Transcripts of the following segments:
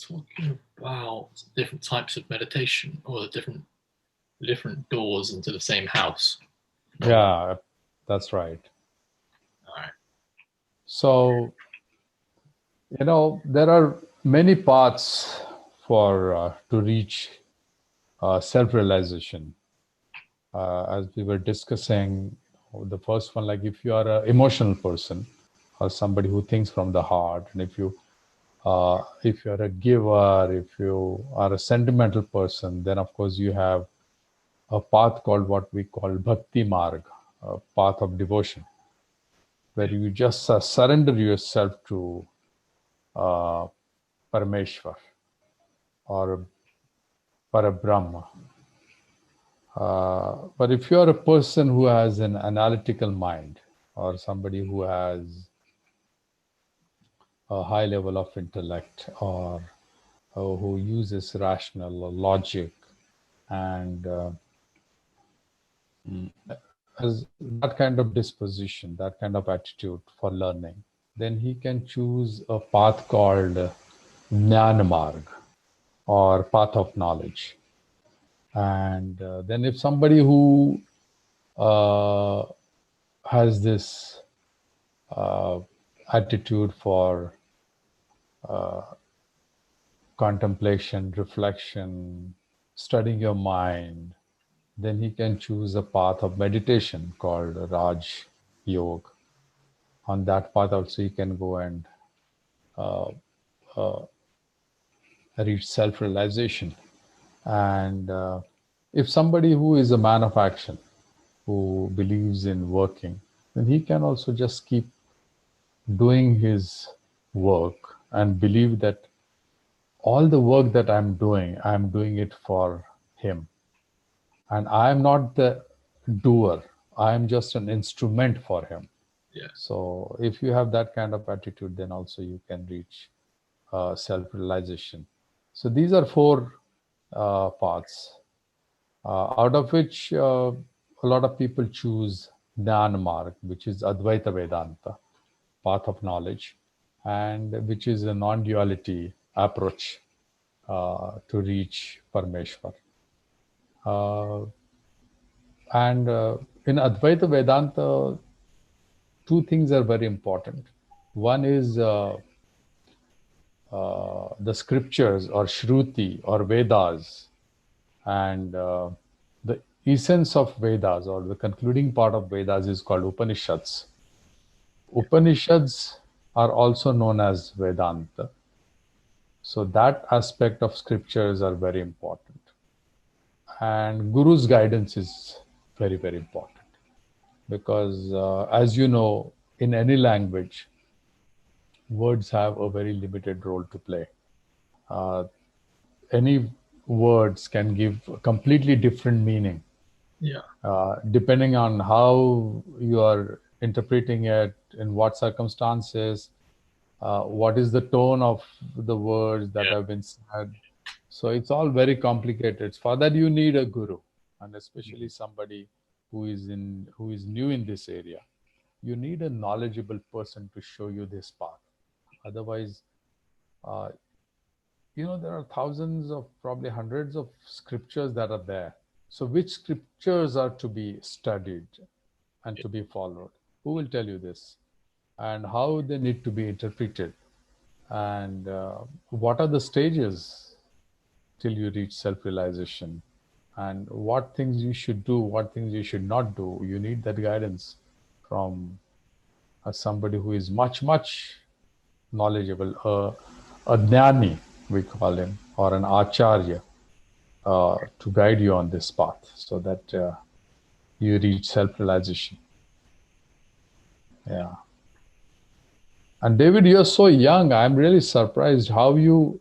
talking about different types of meditation or the different doors into the same house. Yeah, that's right. All right. So, there are many paths for to reach self-realization. As we were discussing, the first one, like if you are an emotional person or somebody who thinks from the heart, and if you're a giver, if you are a sentimental person, then of course you have a path called what we call Bhakti Marg, a path of devotion, where you just surrender yourself to uh, Parameshwar or Parabrahma. But if you are a person who has an analytical mind or somebody who has a high level of intellect or who uses rational logic and has that kind of disposition, that kind of attitude for learning, then he can choose a path called Jnana Marg or path of knowledge. And then if somebody who uh, has this attitude for contemplation, reflection, studying your mind, then he can choose a path of meditation called Raj Yoga. On that path also he can go and reach self-realization. And if somebody who is a man of action, who believes in working, then he can also just keep doing his work and believe that all the work that I'm doing it for him. And I'm not the doer. I'm just an instrument for him. Yeah. So if you have that kind of attitude, then also you can reach self-realization. So these are four paths, out of which a lot of people choose Jnana Marg, which is Advaita Vedanta, path of knowledge, and which is a non-duality approach to reach Parmeshwar. And in Advaita Vedanta, two things are very important. One is the scriptures or Shruti or Vedas, and the essence of Vedas or the concluding part of Vedas is called Upanishads. Upanishads are also known as Vedanta. So that aspect of scriptures are very important. And Guru's guidance is very, very important. Because as you know, in any language, words have a very limited role to play. Uh, any words can give a completely different meaning. Yeah. Depending on how you are interpreting it, in what circumstances, what is the tone of the words that have been said. So it's all very complicated. For that, you need a guru, and especially somebody who is new in this area. You need a knowledgeable person to show you this path. Otherwise, uh, there are thousands of, probably hundreds of scriptures that are there. So which scriptures are to be studied and to be followed? Who will tell you this? And how they need to be interpreted? And what are the stages till you reach self-realization? And what things you should do, what things you should not do? You need that guidance from somebody who is much, much knowledgeable, a jnani, we call him, or an acharya, to guide you on this path so that you reach self-realization. Yeah. And David, you're so young. I'm really surprised how you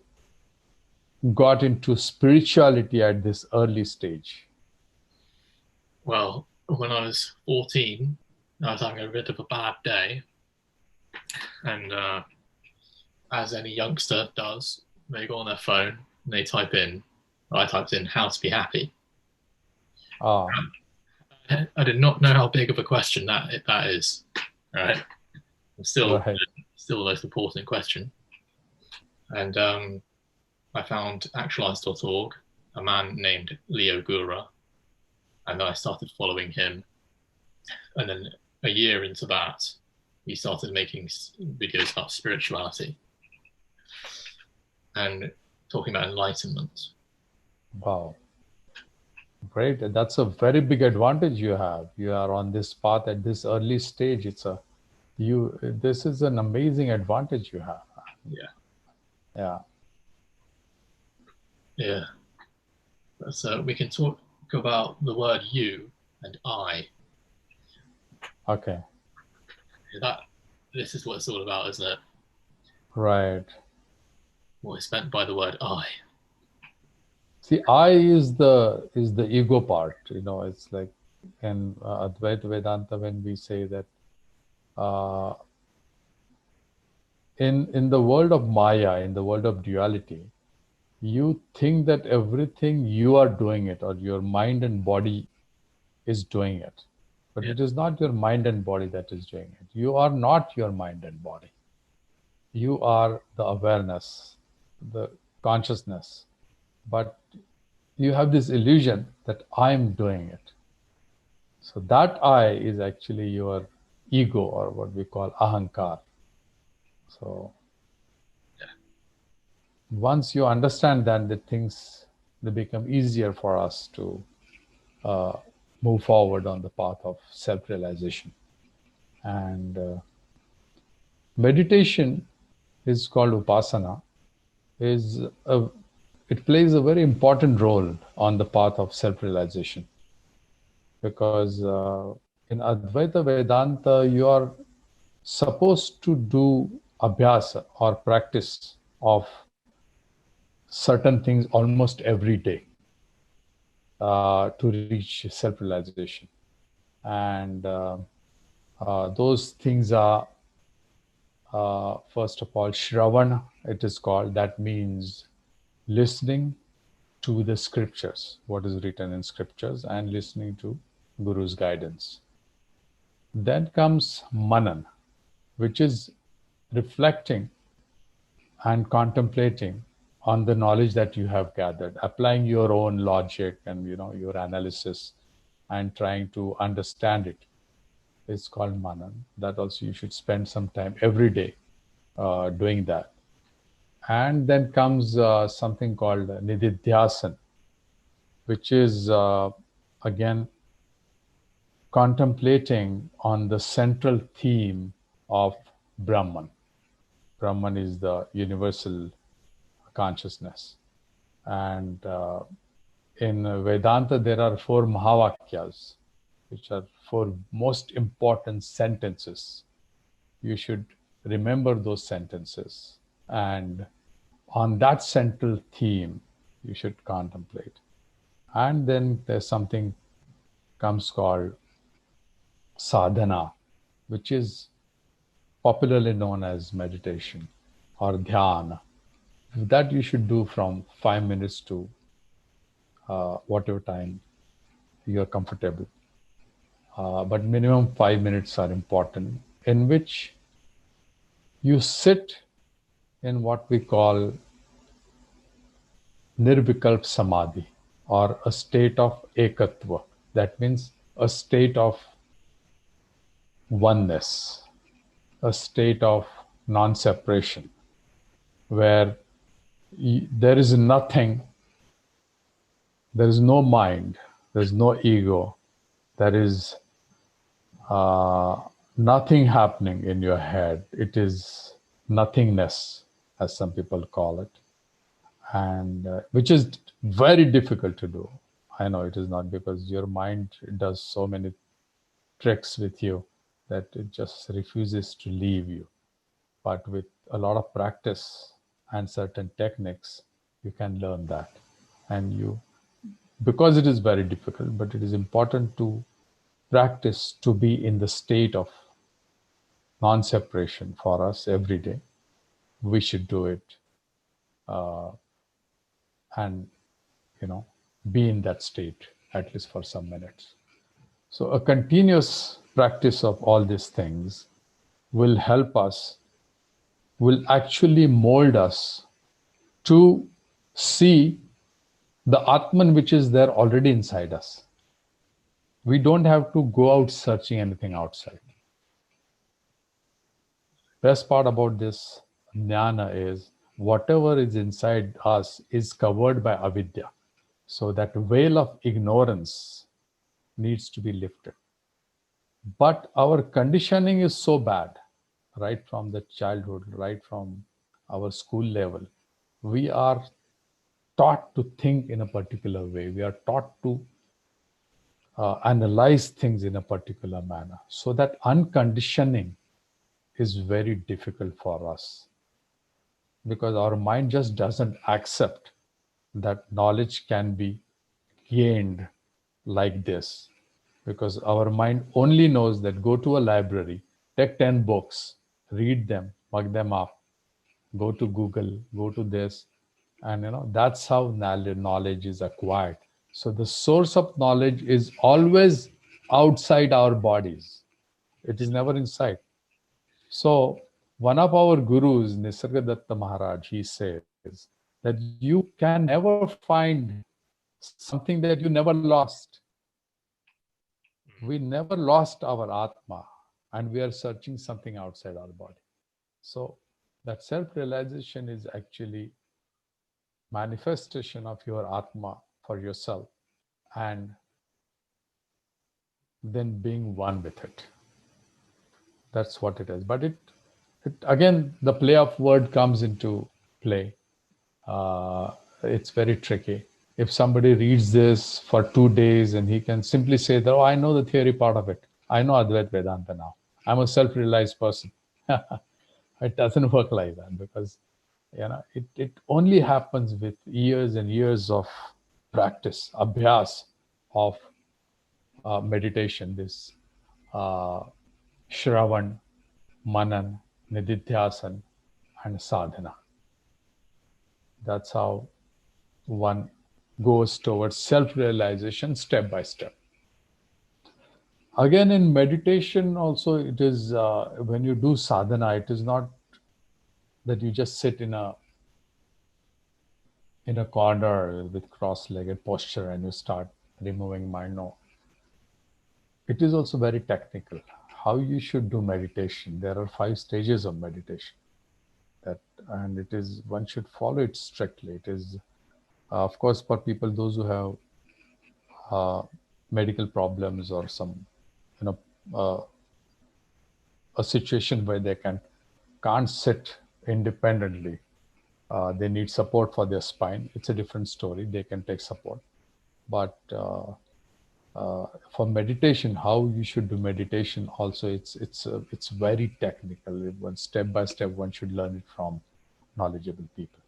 got into spirituality at this early stage. Well, when I was 14, I was having a bit of a bad day, and as any youngster does, they go on their phone and they type in. I typed in "how to be happy." Ah, I did not know how big of a question that is. Right, it's still right. the most important question, and I found actualize.org, a man named Leo Gura, and then I started following him. And then a year into that, he started making videos about spirituality and talking about enlightenment. Wow. Great. That's a very big advantage you have. You are on this path at this early stage. This is an amazing advantage you have. Yeah. Yeah. Yeah. So we can talk about the word you and I. Okay. This is what it's all about, isn't it? Right. What is meant by the word I. See, I is the ego part. It's like in Advaita Vedanta when we say that uh, in the world of Maya, in the world of duality, you think that everything you are doing it, or your mind and body is doing it. But it is not your mind and body that is doing it. You are not your mind and body. You are the awareness, the consciousness. But you have this illusion that I'm doing it. So that I is actually your ego, or what we call ahankar. So once you understand that, the things, they become easier for us to uh, move forward on the path of self-realization. And meditation is called Upasana. It plays a very important role on the path of self-realization, because in Advaita Vedanta, you are supposed to do abhyasa or practice of certain things almost every day to reach self-realization. And those things are, first of all, Shravana, it is called. That means listening to the scriptures, what is written in scriptures, and listening to Guru's guidance. Then comes Manan, which is reflecting and contemplating on the knowledge that you have gathered, applying your own logic and your analysis, and trying to understand it. It's called Manan. That also you should spend some time every day doing that. And then comes something called Nididhyasan, which is again contemplating on the central theme of Brahman. Brahman is the universal consciousness. And in Vedanta, there are 4 Mahavakyas, which are 4 most important sentences. You should remember those sentences. And on that central theme, you should contemplate. And then there's something comes called sadhana, which is popularly known as meditation or dhyana. That you should do from 5 minutes to whatever time you are comfortable. But minimum 5 minutes are important, in which you sit in what we call nirvikalp samadhi, or a state of ekatva. That means a state of oneness, a state of non-separation, where there is nothing, there is no mind, there is no ego, there is nothing happening in your head. It is nothingness, as some people call it, and which is very difficult to do. I know it is not, because your mind does so many tricks with you that it just refuses to leave you. But with a lot of practice and certain techniques, you can learn that. And because it is very difficult, but it is important to practice to be in the state of non-separation for us every day. We should do it, and be in that state at least for some minutes. So a continuous practice of all these things will help us, will actually mold us to see the Atman which is there already inside us. We don't have to go out searching anything outside. Best part about this jnana is whatever is inside us is covered by avidya. So that veil of ignorance needs to be lifted. But our conditioning is so bad, right from the childhood, right from our school level. We are taught to think in a particular way. We are taught to analyze things in a particular manner. So that unconditioning is very difficult for us because our mind just doesn't accept that knowledge can be gained like this. Because our mind only knows that go to a library, take 10 books, read them, mug them up, go to Google, go to this, and that's how knowledge is acquired. So the source of knowledge is always outside our bodies. It is never inside. So one of our gurus, Nisargadatta Maharaj, he says that you can never find something that you never lost. We never lost our Atma, and we are searching something outside our body. So that self-realization is actually manifestation of your Atma for yourself and then being one with it. That's what it is. But it again, the play of word comes into play. It's very tricky. If somebody reads this for 2 days and he can simply say that, oh, I know the theory part of it. I know Advaita Vedanta now. I'm a self-realized person. It doesn't work like that because it only happens with years and years of practice, abhyas of meditation, this Shravan, Manan, Nididhyasan, and Sadhana. That's how one goes towards self-realization step by step. Again, in meditation also, it is when you do sadhana, it is not that you just sit in a corner with cross-legged posture and you start removing mind. No, it is also very technical. How you should do meditation. There are 5 stages of meditation. And it is one should follow it strictly. It is, of course, for people those who have medical problems or some, uh, a situation where they can't sit independently. They need support for their spine. It's a different story. They can take support. But for meditation, how you should do meditation also, it's very technical. One step by step, one should learn it from knowledgeable people.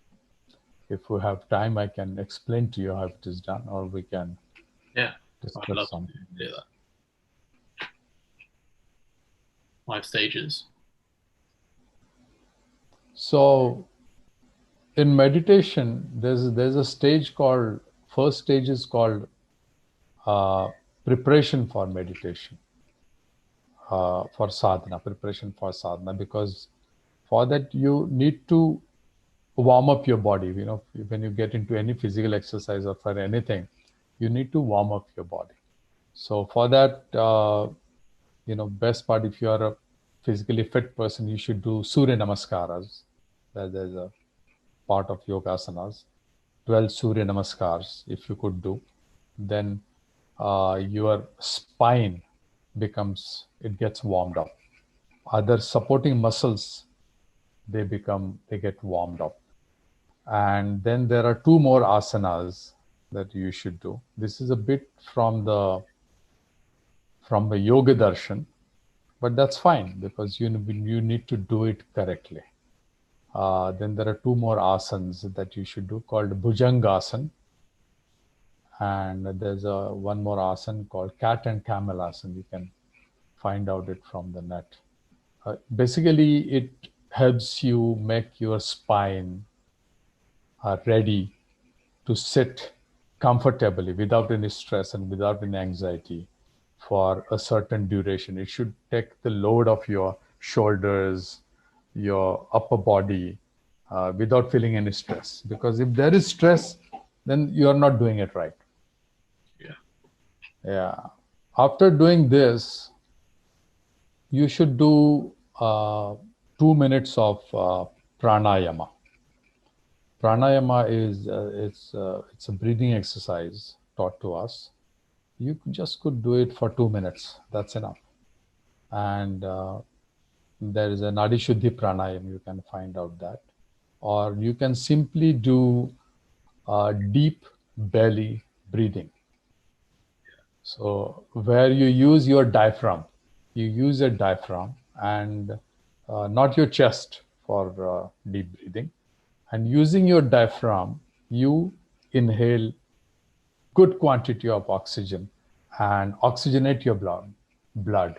If we have time, I can explain to you how it is done, or we can I'd love something. to do that. 5 stages. So in meditation, there's a stage called, first stage is called preparation for meditation, for sadhana, preparation for sadhana, because for that you need to warm up your body. When you get into any physical exercise or for anything, you need to warm up your body. So for that, best part, if you are a physically fit person, you should do Surya Namaskaras. There's a part of yogasanas, 12 Surya Namaskars, if you could do, then your spine gets warmed up. Other supporting muscles, they get warmed up. And then there are 2 more asanas that you should do. This is a bit from the yoga darshan, but that's fine because you need to do it correctly. Then there are 2 more asanas that you should do called Bhujangasana, and there's one more asana called cat and camel asana. You can find out it from the net. Basically, it helps you make your spine ready to sit comfortably without any stress and without any anxiety for a certain duration. It should take the load of your shoulders, your upper body, without feeling any stress. Because if there is stress, then you are not doing it right. Yeah. Yeah. After doing this, you should do 2 minutes of pranayama. Pranayama is it's a breathing exercise taught to us. You just could do it for 2 minutes. That's enough. And there is a Nadi Shuddhi pranayama. You can find out that, or you can simply do deep belly breathing. So where you use your diaphragm, you use a diaphragm and not your chest for deep breathing. And using your diaphragm, you inhale good quantity of oxygen and oxygenate your blood.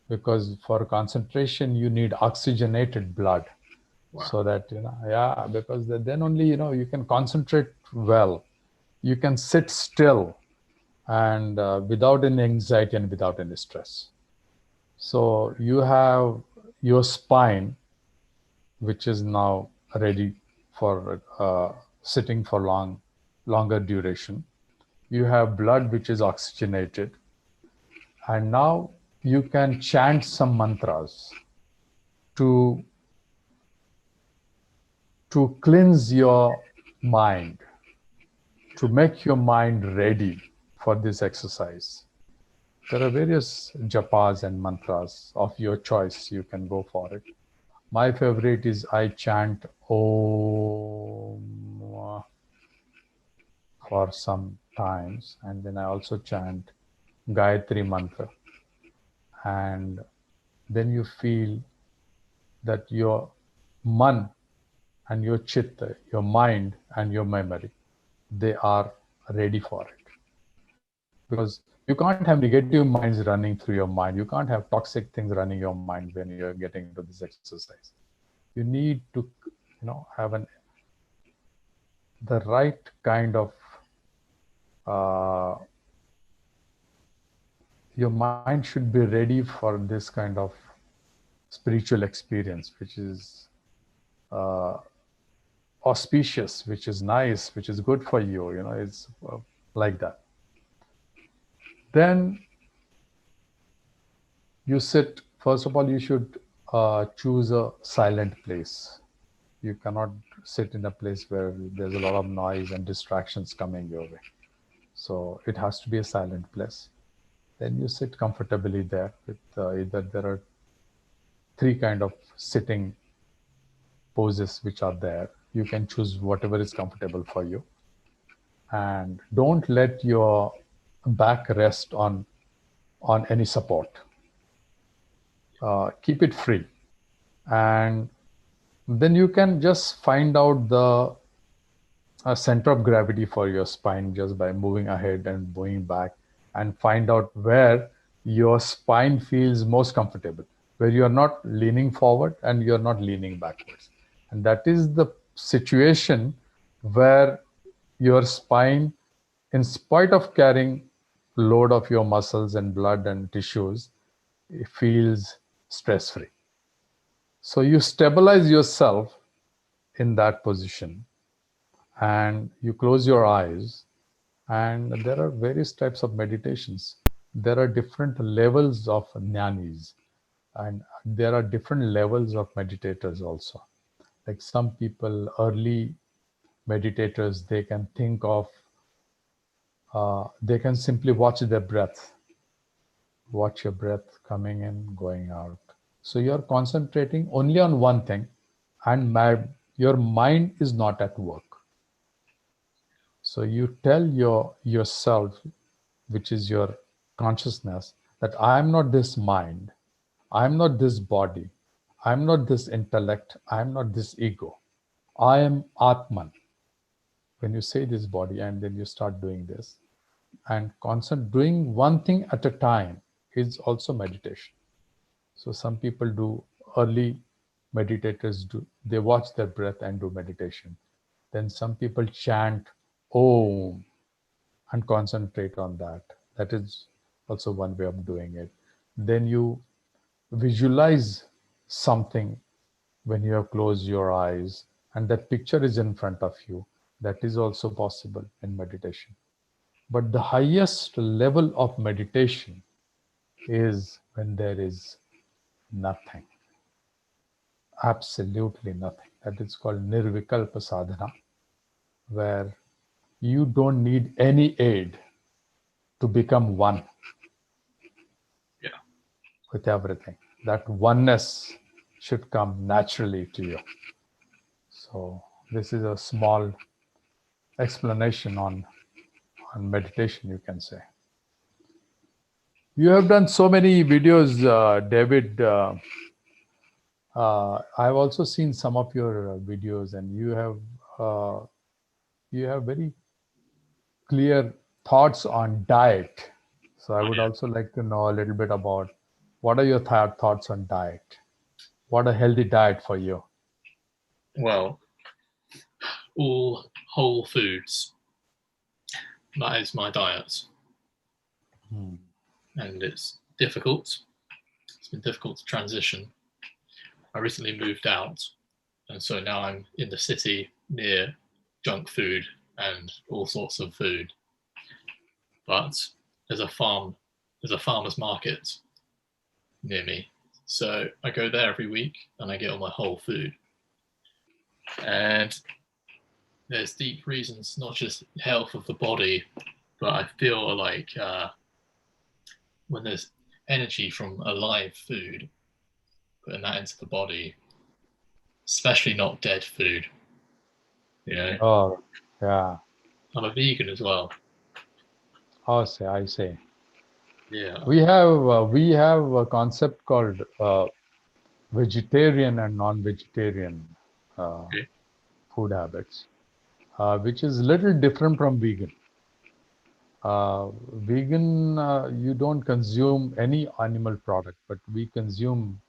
Because for concentration, you need oxygenated blood. Wow. So that, yeah, because then only, you can concentrate well. You can sit still and without any anxiety and without any stress. So you have your spine, which is now ready for sitting for longer duration. You have blood which is oxygenated, and now you can chant some mantras to cleanse your mind, to make your mind ready for this exercise. There are various japas and mantras of your choice. You can go for it. My favorite is I chant Om for some times, and then I also chant Gayatri mantra. And then you feel that your man and your chitta, your mind and your memory, they are ready for it. Because you can't have negative minds running through your mind. You can't have toxic things running your mind when you're getting into this exercise. You need to, have the right kind of, your mind should be ready for this kind of spiritual experience, which is uh, auspicious, which is nice, which is good for you. It's like that. Then you sit. First of all, you should choose a silent place. You cannot sit in a place where there's a lot of noise and distractions coming your way. So it has to be a silent place. Then you sit comfortably there with either there are three kind of sitting poses which are there. You can choose whatever is comfortable for you. And don't let your back rest on any support. Keep it free. And then you can just find out the center of gravity for your spine just by moving ahead and moving back, and find out where your spine feels most comfortable, where you are not leaning forward and you're not leaning backwards. And that is the situation where your spine, in spite of carrying load of your muscles and blood and tissues, it feels stress free. So you stabilize yourself in that position and you close your eyes. And there are various types of meditations. There are different levels of jnanis, and there are different levels of meditators also. Like some people, early meditators, they can think of, they can simply watch their breath. Watch your breath coming in, going out. So you're concentrating only on one thing, and your mind is not at work. So you tell yourself, which is your consciousness, that I am not this mind, I am not this body, I am not this intellect, I am not this ego. I am Atman. When you say this body and then you start doing this, and constant doing one thing at a time is also meditation. So some people do, early meditators do, they watch their breath and do meditation. Then some people chant Om and concentrate on that. That is also one way of doing it. Then you visualize something when you have closed your eyes and that picture is in front of you. That is also possible in meditation. But the highest level of meditation is when there is nothing, absolutely nothing. That is called nirvikalpa sadhana, where you don't need any aid to become one Yeah. with everything. That oneness should come naturally to you. So this is a small explanation on meditation, you can say. You have done so many videos, David. I've also seen some of your videos, and you have very clear thoughts on diet. So I would also like to know a little bit about what are your thoughts on diet? What a healthy diet for you? Well, all whole foods. That is my diet. And it's difficult. It's been difficult to transition. I recently moved out, and so now I'm in the city near junk food and all sorts of food. But there's a farmer's market near me. So I go there every week and I get all my whole food. And there's deep reasons, not just health of the body, but I feel like when there's energy from a live food, putting that into the body, especially not dead food, you know. Oh, yeah. I'm a vegan as well. I say. Yeah. We have a concept called vegetarian and non-vegetarian Okay. food habits, which is little different from vegan. Vegan, you don't consume any animal product, but we consume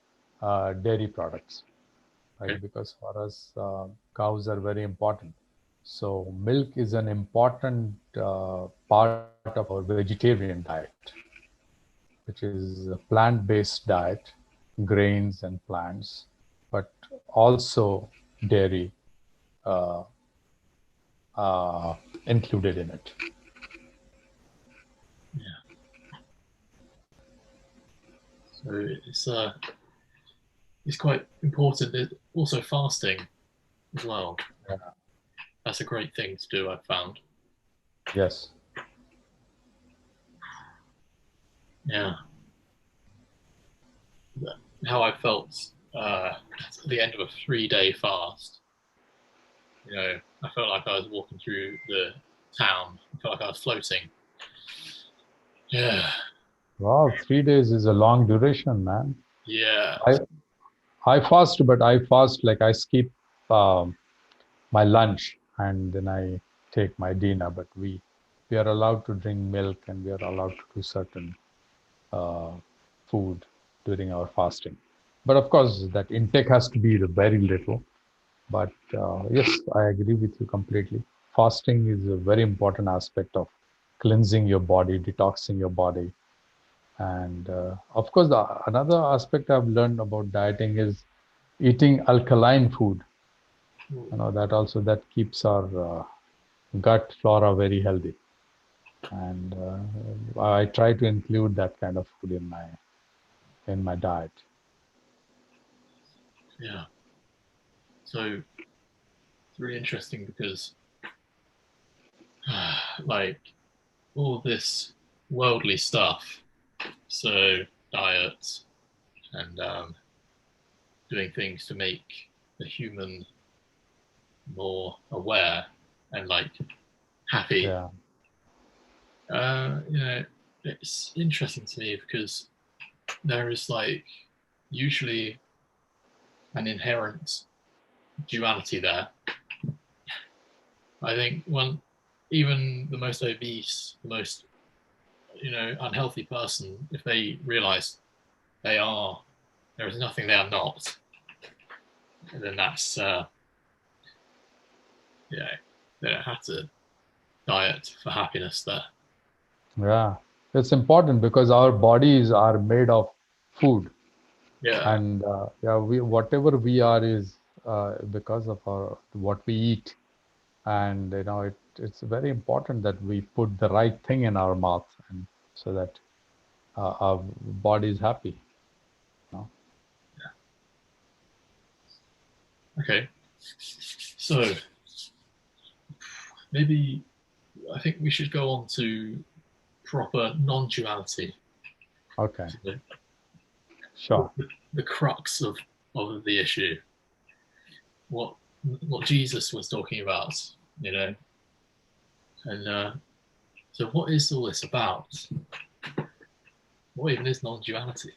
dairy products, right? Okay. Because for us, cows are very important. So milk is an important part of our vegetarian diet, which is a plant-based diet, grains and plants, but also dairy uh, included in it. Yeah. So it's quite important. Also fasting as well. Yeah. That's a great thing to do, I've found. Yes. Yeah. How I felt at the end of a 3-day fast. You know, I felt like I was walking through the town. I felt like I was floating. Yeah. Wow, 3 days is a long duration, man. Yeah. I I fast, but I fast like I skip my lunch and then I take my dinner. But we are allowed to drink milk and we are allowed to do certain uh, food during our fasting. But of course, that intake has to be very little. But yes, I agree with you completely. Fasting is a very important aspect of cleansing your body, detoxing your body. And of course, another aspect I've learned about dieting is eating alkaline food. That keeps our gut flora very healthy. And I try to include that kind of food in my diet. Yeah. So it's really interesting because like all this worldly stuff, so diets and doing things to make the human more aware and like happy. Yeah, You know, it's interesting to me because there is like usually an inherent duality there. I think when even the most obese, the most unhealthy person, if they realize they are, there is nothing they are not, then that's they don't have to diet for happiness there. yeah. It's important because our bodies are made of food. Yeah. And yeah, whatever we are is because of what we eat. And it's very important that we put the right thing in our mouth, and so that our body is happy. Okay. So maybe I think we should go on to proper non-duality. Okay, The, sure. the crux of the issue. What what Jesus was talking about, you know, and so what is all this about? What even is non-duality?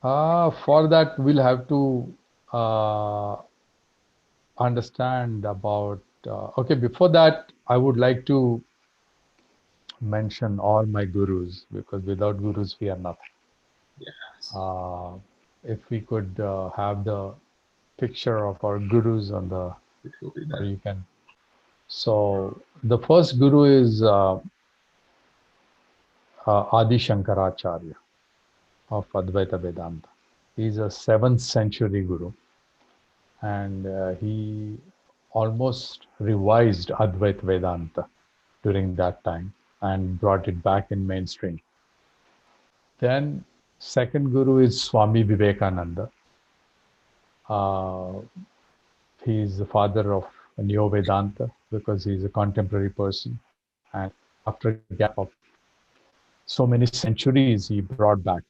For that, we'll have to uh, understand about. Okay, before that, I would like to mention all my gurus, because without gurus, we are nothing. Yes, Uh, if we could have the picture of our gurus on the, it will be or there. you can. So the first guru is Adi Shankaracharya of Advaita Vedanta. He's a 7th century guru, and he almost revised Advaita Vedanta during that time and brought it back in mainstream. Then second guru is Swami Vivekananda. Uh, he is the father of Neo Vedanta because he's a contemporary person. And after a gap of so many centuries, he brought back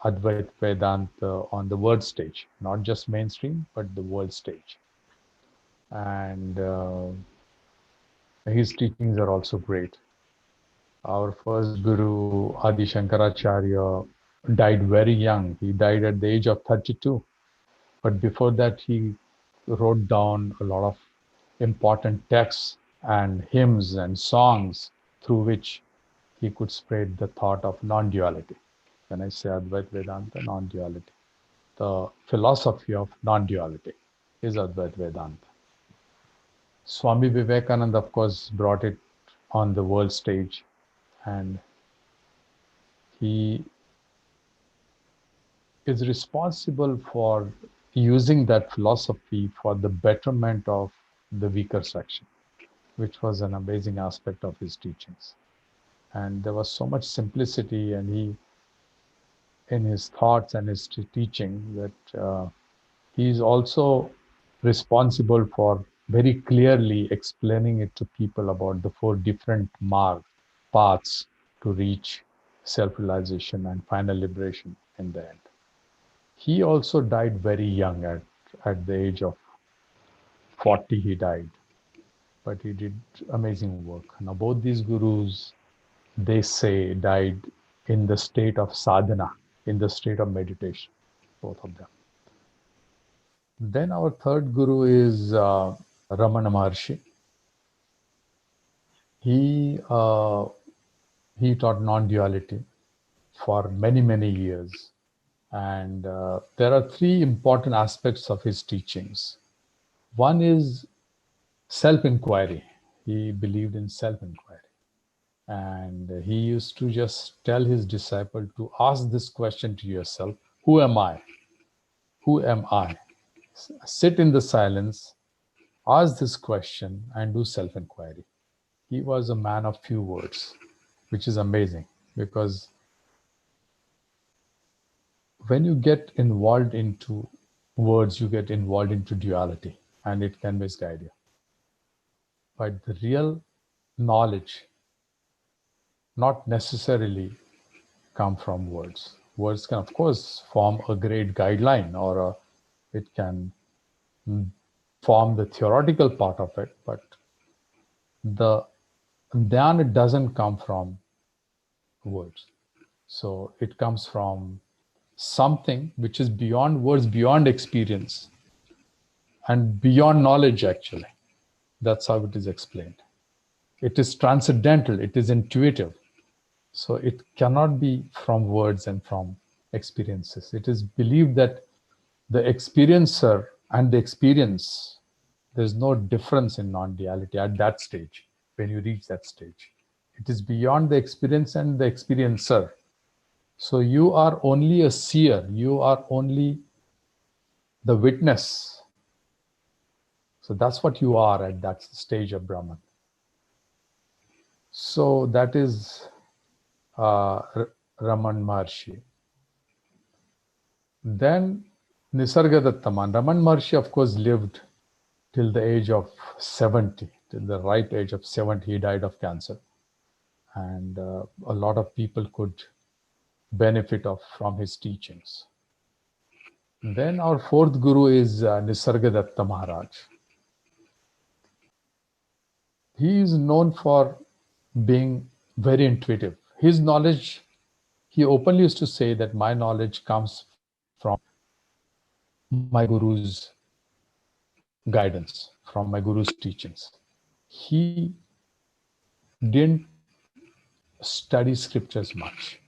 Advaita Vedanta on the world stage, not just mainstream, but the world stage. And his teachings are also great. Our first guru, Adi Shankaracharya, died very young. He died at the age of 32. But before that, he wrote down a lot of important texts and hymns and songs through which he could spread the thought of non-duality. When I say Advaita Vedanta, non-duality, the philosophy of non-duality is Advaita Vedanta. Swami Vivekananda, of course, brought it on the world stage, and he is responsible for using that philosophy for the betterment of the weaker section, which was an amazing aspect of his teachings. And there was so much simplicity, and he, in his thoughts and his teaching, that he is also responsible for very clearly explaining it to people about the 4 different paths to reach self-realization and final liberation in the end. He also died very young, at the age of 40 he died, but he did amazing work. Now both these gurus, they say, died in the state of sadhana, in the state of meditation, both of them. Then our third guru is RamanaMaharshi. He he taught non-duality for many, many years. And there are 3 important aspects of his teachings. One is self-inquiry. He believed in self-inquiry. And he used to just tell his disciple to ask this question to yourself: who am I? Who am I? Sit in the silence, ask this question, and do self-inquiry. He was a man of few words, which is amazing, because when you get involved into words, you get involved into duality, and it can misguide you. But the real knowledge not necessarily come from words. Words can, of course, form a great guideline, or it can form the theoretical part of it, but the then it doesn't come from words. So it comes from something which is beyond words, beyond experience, and beyond knowledge, actually. That's how it is explained. It is transcendental, it is intuitive. So it cannot be from words and from experiences. It is believed that the experiencer and the experience, there's no difference in non-duality at that stage, when you reach that stage. It is beyond the experience and the experiencer. So you are only a seer, you are only the witness. So that's what you are at that stage of Brahman. So that is RamanaMaharshi. Then Nisargadatta Maharaj. RamanaMaharshi, of course, lived till the age of 70, till the ripe age of 70. He died of cancer. And a lot of people could benefit from his teachings. Then our fourth guru is Nisargadatta Maharaj. He is known for being very intuitive. His knowledge, he openly used to say that my knowledge comes from my guru's guidance, from my guru's teachings. He didn't study scriptures much.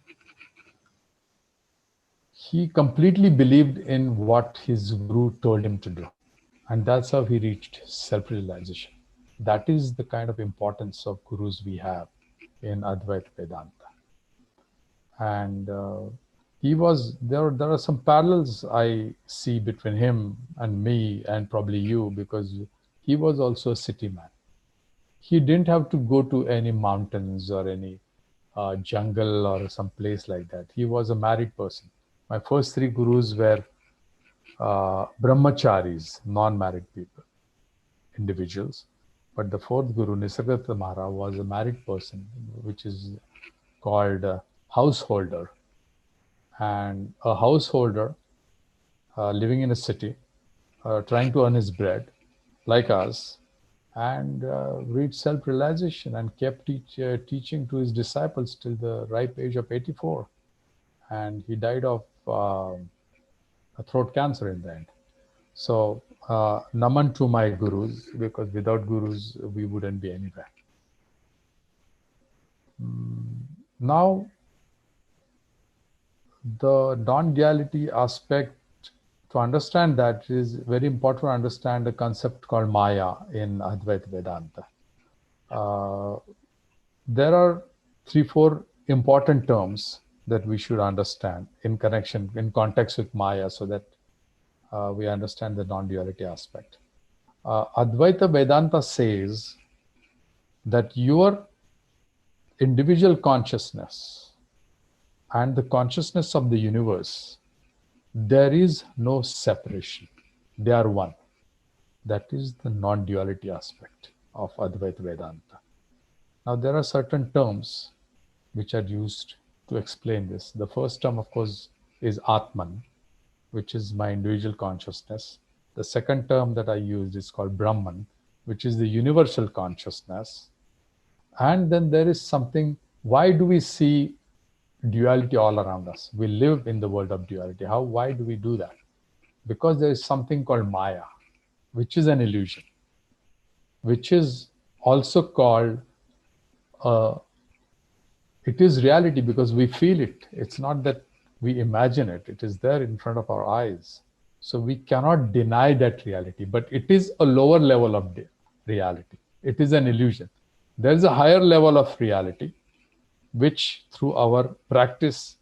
He completely believed in what his guru told him to do. And that's how he reached self-realization. That is the kind of importance of gurus we have in Advaita Vedanta. And there are some parallels I see between him and me and probably you, because he was also a city man. He didn't have to go to any mountains or any jungle or some place like that. He was a married person. My first three gurus were brahmacharis, non-married people, individuals. But the fourth guru, Nisargadatta Maharaj, was a married person, which is called a householder. And a householder living in a city, trying to earn his bread, like us, and reached self-realization and kept teaching to his disciples till the ripe age of 84. And he died of a throat cancer in the end. So, naman to my gurus, because without gurus, we wouldn't be anywhere. Now, the non-duality aspect, to understand that, it is very important to understand a concept called Maya in Advaita Vedanta. There are 3-4 important terms that we should understand in context with Maya, so that we understand the non-duality aspect. Advaita Vedanta says that your individual consciousness and the consciousness of the universe, there is no separation. They are one. That is the non-duality aspect of Advaita Vedanta. Now, there are certain terms which are used to explain this. The first term, of course, is Atman, which is my individual consciousness. The second term that I used is called Brahman, which is the universal consciousness. And then there is something, why do we see duality all around us? We live in the world of duality. Why do we do that? Because there is something called Maya, which is an illusion, which is also called, it is reality because we feel it. It's not that we imagine it. It is there in front of our eyes. So we cannot deny that reality, but it is a lower level of reality. It is an illusion. There is a higher level of reality, which through our practice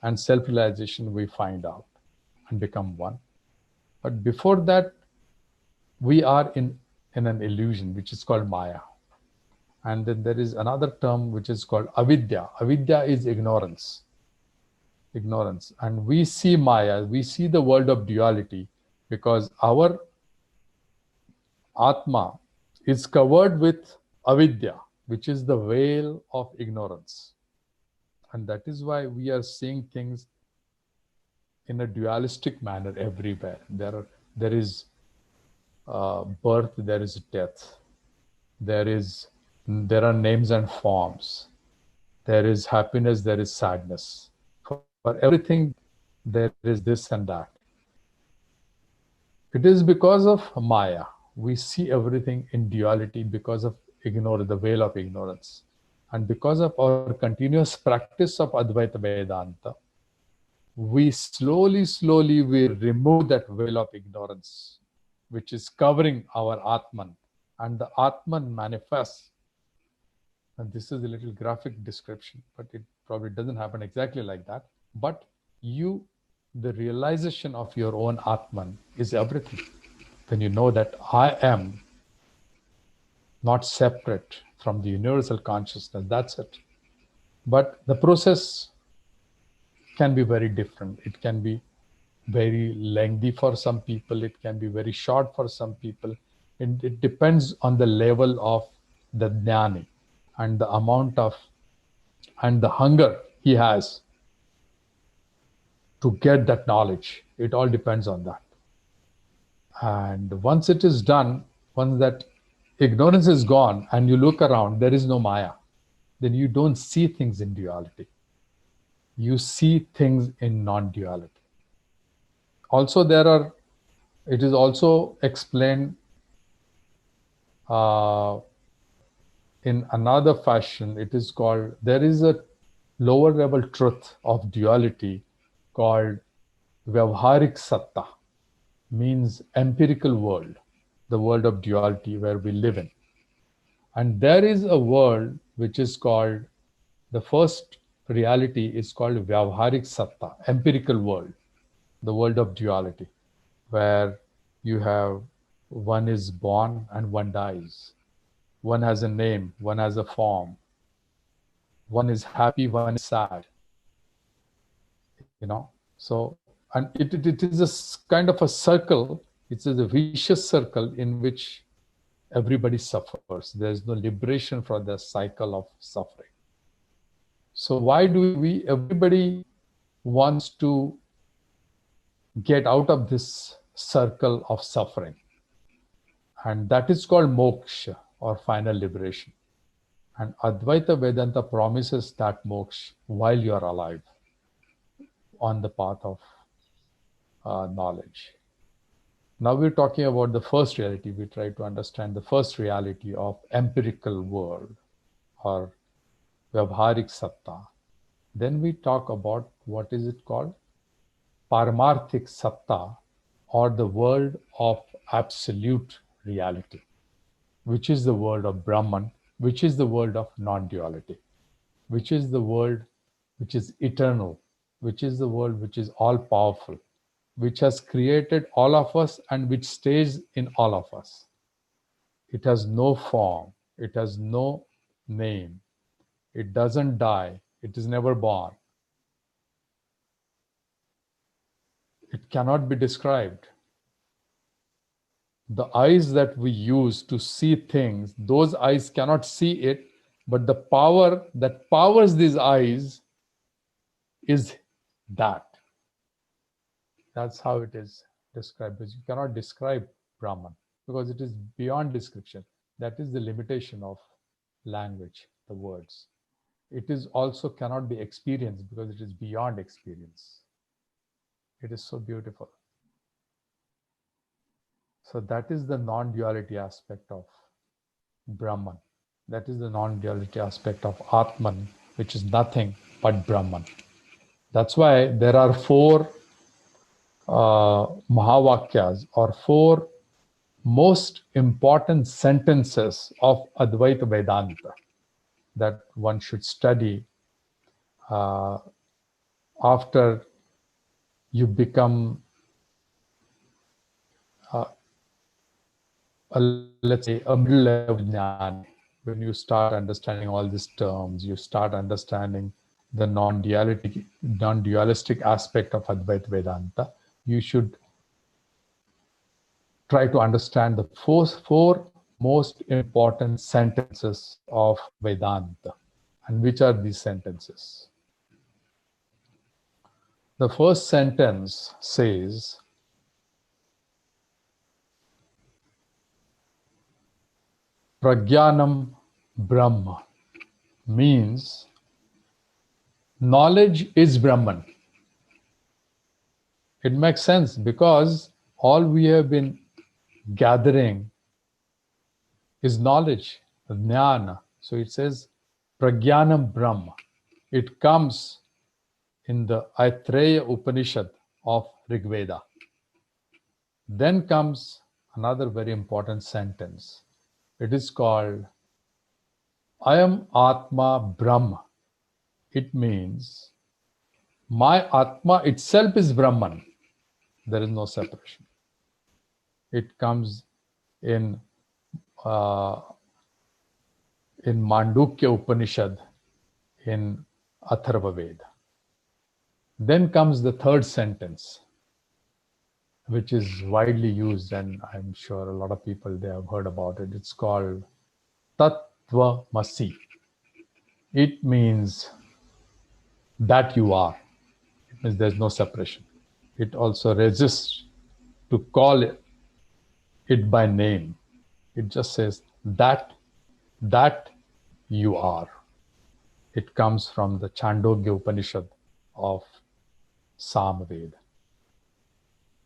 and self-realization we find out and become one. But before that, we are in an illusion, which is called Maya. And then there is another term which is called avidya. Avidya is ignorance. Ignorance. And we see Maya, we see the world of duality, because our Atma is covered with avidya, which is the veil of ignorance. And that is why we are seeing things in a dualistic manner everywhere. There is birth, there is death, there are names and forms, there is happiness, there is sadness. For everything, there is this and that. It is because of Maya. We see everything in duality because of the veil of ignorance. And because of our continuous practice of Advaita Vedanta, we slowly we remove that veil of ignorance, which is covering our Atman. And the Atman manifests, and this is a little graphic description, but it probably doesn't happen exactly like that. But the realization of your own Atman is everything. When you know that I am not separate from the universal consciousness, that's it. But the process can be very different. It can be very lengthy for some people, it can be very short for some people. It depends on the level of the jnani and the amount of and the hunger he has to get that knowledge. It all depends on that. And once it is done, once that ignorance is gone and you look around, there is no Maya, then you don't see things in duality. You see things in non-duality. Also, it is also explained uh, in another fashion. It is called, there is a lower level truth of duality called Vyavharik Satta, means empirical world, the world of duality where we live in. And there is a world which is called, the first reality is called Vyavharik Satta, empirical world, the world of duality, where you have one is born and one dies. One has a name, one has a form. One is happy, one is sad. So, and it is a kind of a circle. It is a vicious circle in which everybody suffers. There is no liberation from the cycle of suffering. So why do everybody wants to get out of this circle of suffering? And that is called moksha, or final liberation. And Advaita Vedanta promises that moksha while you are alive on the path of knowledge. Now we're talking about the first reality. We try to understand the first reality of empirical world, or Vyavharik Satta. Then we talk about, what is it called? Paramarthik Satta, or the world of absolute reality, which is the world of Brahman, which is the world of non-duality, which is the world which is eternal, which is the world which is all-powerful, which has created all of us and which stays in all of us. It has no form, it has no name, it doesn't die, it is never born. It cannot be described. The eyes that we use to see things, those eyes cannot see it, but the power that powers these eyes is that. That's how it is described. Because you cannot describe Brahman, because it is beyond description. That is the limitation of language, the words. It is also cannot be experienced, because it is beyond experience. It is so beautiful. So that is the non-duality aspect of Brahman. That is the non-duality aspect of Atman, which is nothing but Brahman. That's why there are four Mahavakyas, or four most important sentences of Advaita Vedanta that one should study after you become, let's say, a middle level jnani. When you start understanding all these terms, you start understanding the non-dualistic aspect of Advaita Vedanta, you should try to understand the four most important sentences of Vedanta. And which are these sentences? The first sentence says, Pragyanam Brahma, means knowledge is Brahman. It makes sense, because all we have been gathering is knowledge, jnana. So it says Pragyanam Brahma. It comes in the Aitreya Upanishad of Rigveda. Then comes another very important sentence. It is called I am Atma Brahma. It means My Atma itself is Brahman. There is no separation. It comes in uh, Mandukya Upanishad, in Atharva Veda. Then comes the third sentence, which is widely used, and I'm sure a lot of people, they have heard about it. It's called Tattva Masi. It means that you are. It means there's no separation. It also resists to call it by name. It just says that you are. It comes from the Chandogya Upanishad of Samaveda.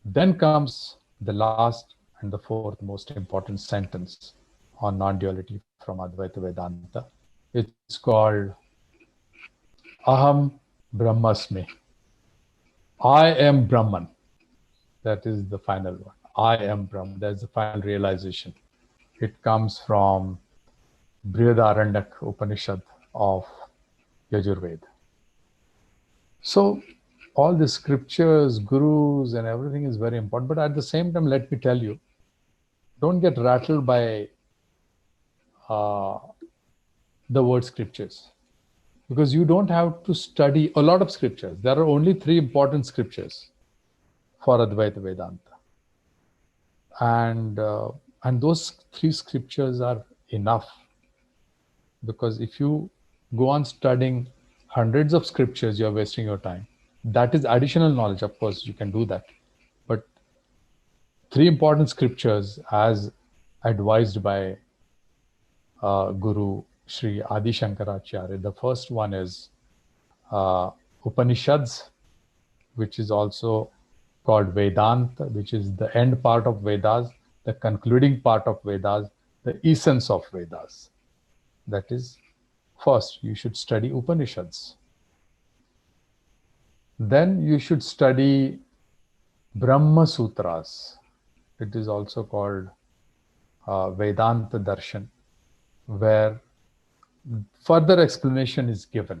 Then comes the last and the fourth most important sentence on non-duality from Advaita Vedanta. It's called Aham Brahmasmi. I am Brahman. That is the final one. I am Brahman. That's the final realization. It comes from Brihadaranyaka Upanishad of Yajurveda. So all the scriptures, gurus, and everything is very important. But at the same time, let me tell you, don't get rattled by the word scriptures, because you don't have to study a lot of scriptures. There are only 3 important scriptures for Advaita Vedanta, and those 3 scriptures are enough. Because if you go on studying hundreds of scriptures, you're wasting your time. That is additional knowledge, of course, you can do that. But 3 important scriptures, as advised by Guru Sri Adi Shankaracharya. The first one is Upanishads, which is also called Vedanta, which is the end part of Vedas, the concluding part of Vedas, the essence of Vedas. That is, first you should study Upanishads. Then you should study Brahma Sutras. It is also called Vedanta Darshan, where further explanation is given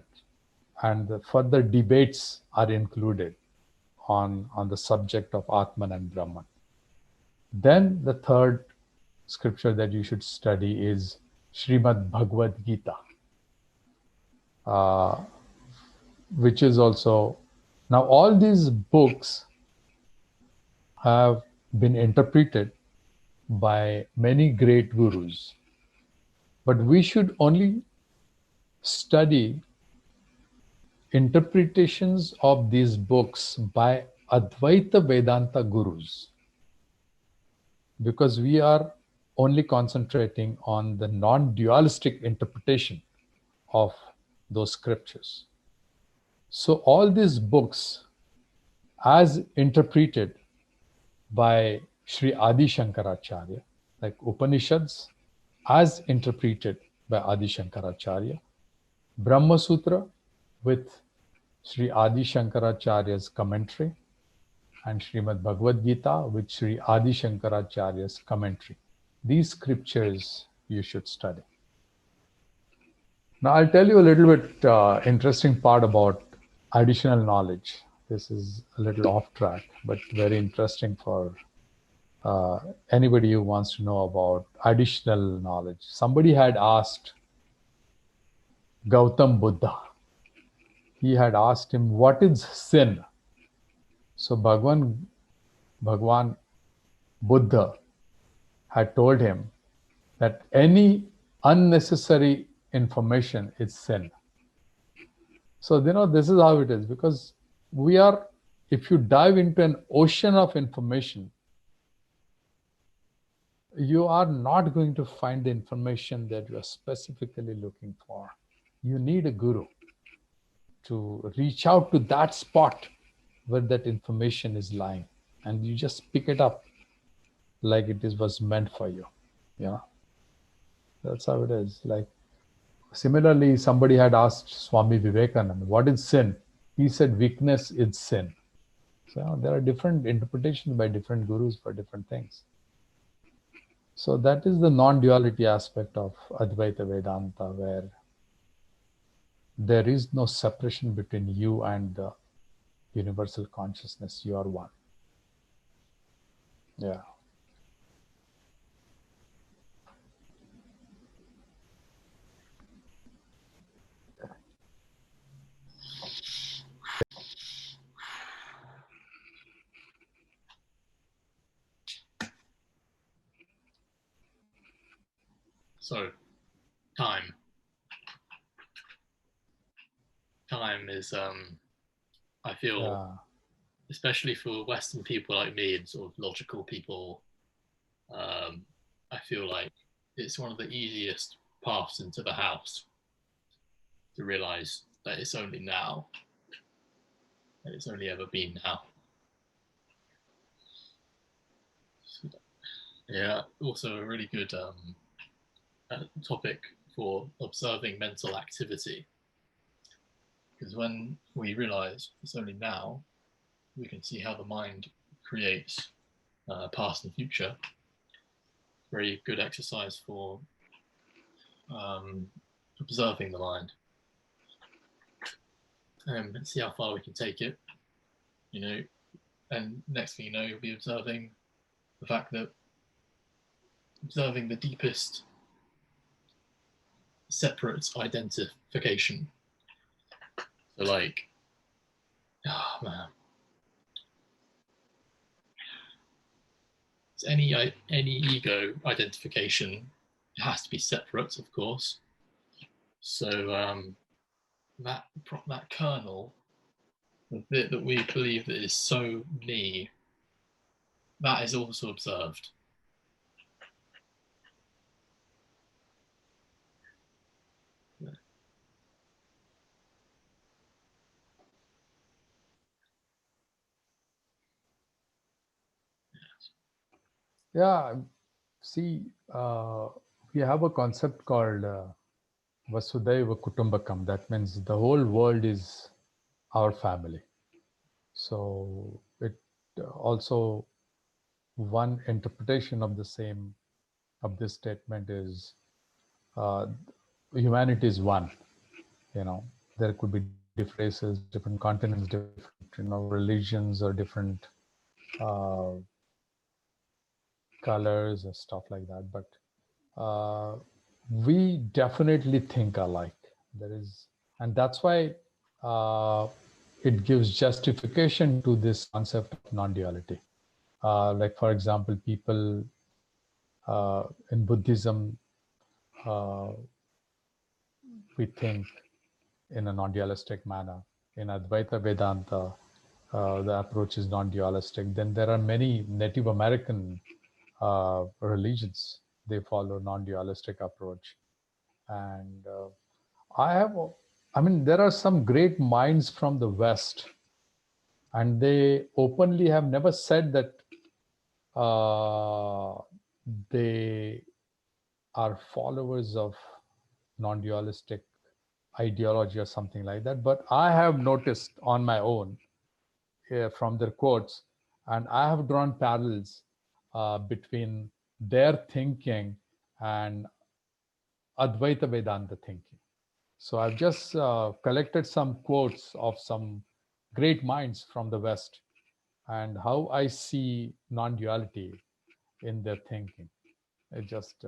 and the further debates are included on the subject of Atman and Brahman. Then the third scripture that you should study is Srimad Bhagavad Gita, which is also... Now all these books have been interpreted by many great gurus, but we should only study interpretations of these books by Advaita Vedanta gurus, because we are only concentrating on the non-dualistic interpretation of those scriptures. So all these books, as interpreted by Sri Adi Shankaracharya, like Upanishads, as interpreted by Adi Shankaracharya, Brahma Sutra with Sri Adi Shankaracharya's commentary, and Srimad Bhagavad Gita with Sri Adi Shankaracharya's commentary. These scriptures you should study. Now I'll tell you a little bit interesting part about additional knowledge. This is a little off track, but very interesting for anybody who wants to know about additional knowledge. Somebody had asked Gautam Buddha. He had asked him, what is sin? So Bhagwan Buddha had told him that any unnecessary information is sin. So, this is how it is, because if you dive into an ocean of information, you are not going to find the information that you are specifically looking for. You need a guru to reach out to that spot where that information is lying, and you just pick it up like it was meant for you. That's how it is. Like, similarly, somebody had asked Swami Vivekananda, what is sin? He said, weakness is sin. So there are different interpretations by different gurus for different things. So that is the non-duality aspect of Advaita Vedanta, where there is no separation between you and the universal consciousness. You are one. Yeah. So, time. Time is, I feel, Yeah. especially for Western people like me and sort of logical people, um, I feel like it's one of the easiest paths into the house to realize that it's only now, that it's only ever been now. Yeah, also a really good topic for observing mental activity. Because when we realize it's only now, we can see how the mind creates past and future. Very good exercise for um, observing the mind and see how far we can take it. You know, and next thing you know, you'll be observing the fact that observing the deepest separate identification. So, like, oh man, it's any ego identification has to be separate, of course. So that that kernel, the bit that we believe that is so me, that is also observed. Yeah. See, we have a concept called Vasudhaiva Kutumbakam. That means the whole world is our family. So it also, one interpretation of the same, of this statement is uh, humanity is one. You know, there could be different races, different continents, different religions, or different uh, colors and stuff like that. But we definitely think alike. There is, and that's why it gives justification to this concept of non-duality. Like, for example, people in Buddhism, uh, we think in a non-dualistic manner. In Advaita Vedanta, the approach is non-dualistic. Then there are many Native American religions. They follow non-dualistic approach. And I mean, there are some great minds from the West, and they openly have never said that uh, they are followers of non-dualistic ideology or something like that. But I have noticed on my own from their quotes, and I have drawn parallels between their thinking and Advaita Vedanta thinking. So I've just collected some quotes of some great minds from the West and how I see non-duality in their thinking. It just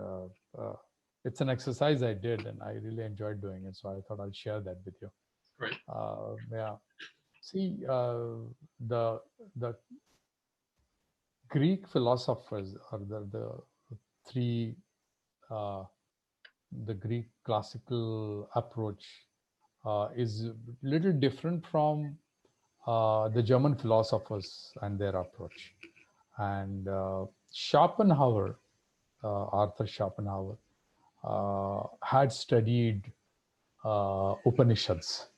it's an exercise I did, and I really enjoyed doing it. So I thought I'll share that with you. Great. Yeah. See, the the Greek philosophers, or the three, uh, the Greek classical approach is little different from the German philosophers and their approach. And Schopenhauer, Arthur Schopenhauer, had studied Upanishads,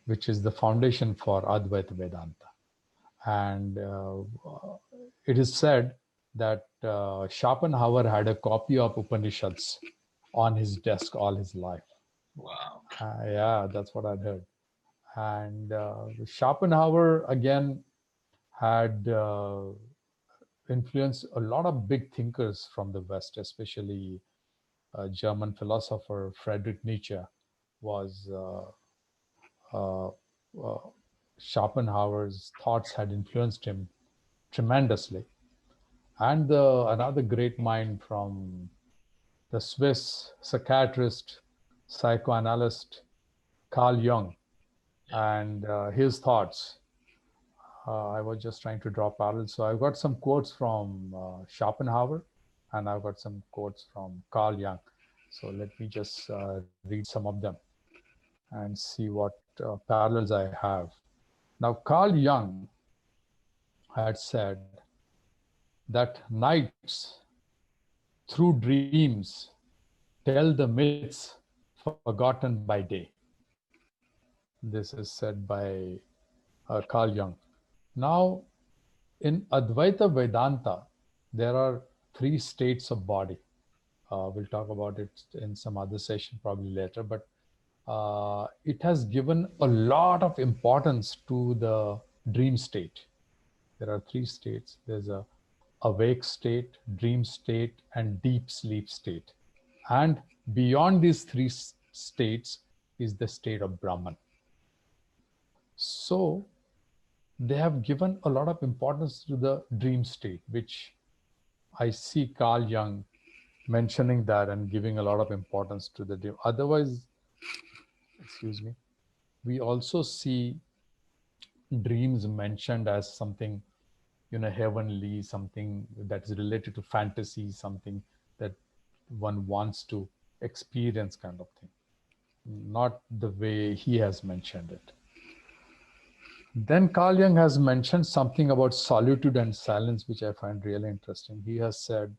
which is the foundation for Advaita Vedanta. And it is said that Schopenhauer had a copy of Upanishads on his desk all his life. Wow. Yeah, that's what I'd heard. And Schopenhauer again had influenced a lot of big thinkers from the West, especially German philosopher Friedrich Nietzsche was uh, uh, Schopenhauer's thoughts had influenced him tremendously. And another great mind from the Swiss psychiatrist, psychoanalyst Carl Jung, and his thoughts. I was just trying to draw parallels. So I've got some quotes from Schopenhauer, and I've got some quotes from Carl Jung. So let me just read some of them and see what parallels I have. Now, Carl Jung had said that nights through dreams tell the myths forgotten by day. This is said by Carl Jung. Now, in Advaita Vedanta, there are three states of body. We'll talk about it in some other session probably later, but it has given a lot of importance to the dream state. There are three states. There's a awake state, dream state, and deep sleep state. And beyond these three states is the state of Brahman. So they have given a lot of importance to the dream state, which I see Carl Jung mentioning that and giving a lot of importance to the dream. Otherwise, excuse me, we also see dreams mentioned as something, heavenly, something that is related to fantasy, something that one wants to experience, kind of thing, not the way he has mentioned it. Then Carl Jung has mentioned something about solitude and silence, which I find really interesting. He has said,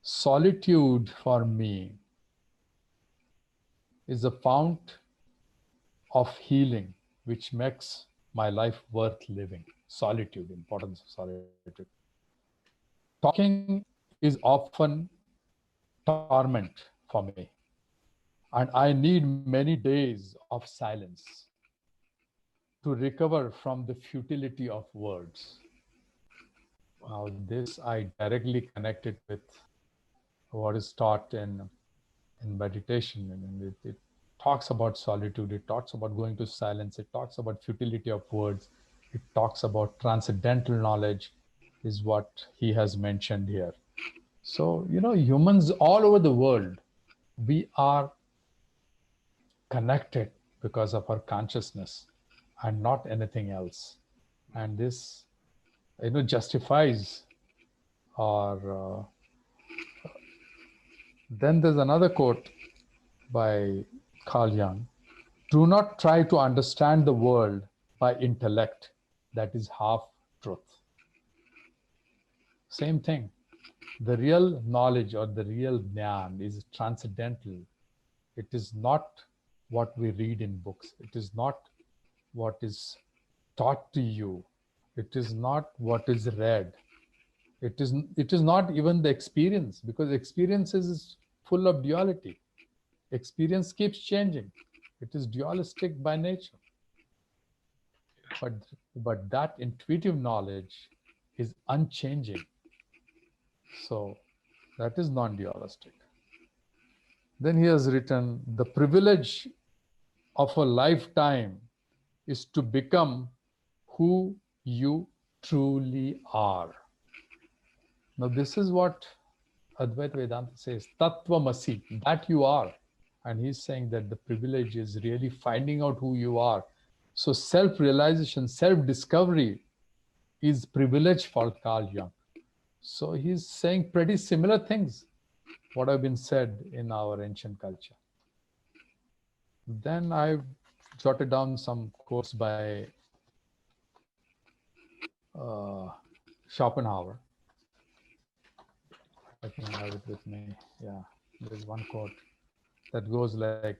solitude for me is a fount of healing, which makes my life worth living. Solitude, importance of solitude. Talking is often torment for me, and I need many days of silence to recover from the futility of words. Now, this I directly connect it with what is taught in meditation. And it talks about solitude, it talks about going to silence, it talks about futility of words, it talks about transcendental knowledge, is what he has mentioned here. So, humans all over the world, we are connected because of our consciousness and not anything else. And this, justifies our. Then there's another quote by Carl Jung. Do not try to understand the world by intellect. That is half truth. Same thing. The real knowledge or the real jnana is transcendental. It is not what we read in books. It is not what is taught to you. It is not what is read. It is not even the experience, because experience is full of duality. Experience keeps changing. It is dualistic by nature. But that intuitive knowledge is unchanging. So that is non-dualistic. Then he has written, the privilege of a lifetime is to become who you truly are. Now this is what Advaita Vedanta says, Tattvamasi, that you are. And he's saying that the privilege is really finding out who you are. So self-realization, self-discovery is privilege for Carl Jung. So he's saying pretty similar things, what have been said in our ancient culture. Then I've jotted down some quotes by Schopenhauer. I think I have it with me. Yeah, there's one quote that goes like,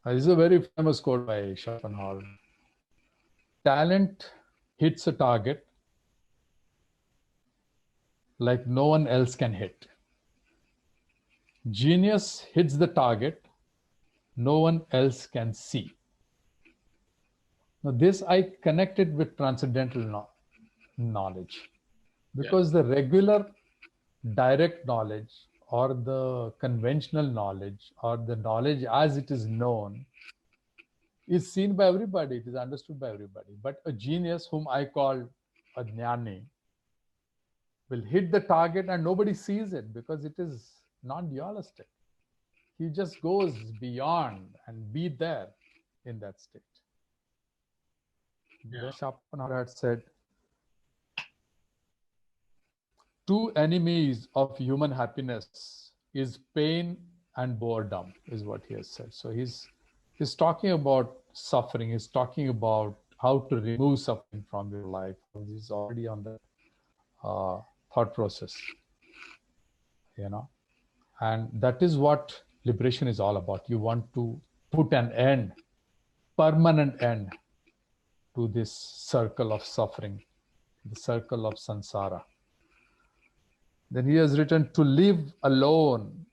this is a very famous quote by Schopenhauer. Talent hits a target like no one else can hit. Genius hits the target no one else can see. Now this I connected with transcendental knowledge, because the regular direct knowledge or the conventional knowledge or the knowledge as it is known is seen by everybody, it is understood by everybody. But a genius, whom I call a jnani, will hit the target and nobody sees it because it is non-dualistic. He just goes beyond and be there in that state. Yeah. Then Schopenhauer had said, two enemies of human happiness is pain and boredom, is what he has said. So he's talking about suffering. He's talking about how to remove suffering from your life. He's already on the thought process, you know. And that is what liberation is all about. You want to put an end, permanent end, to this circle of suffering, the circle of samsara. Then he has written, to live alone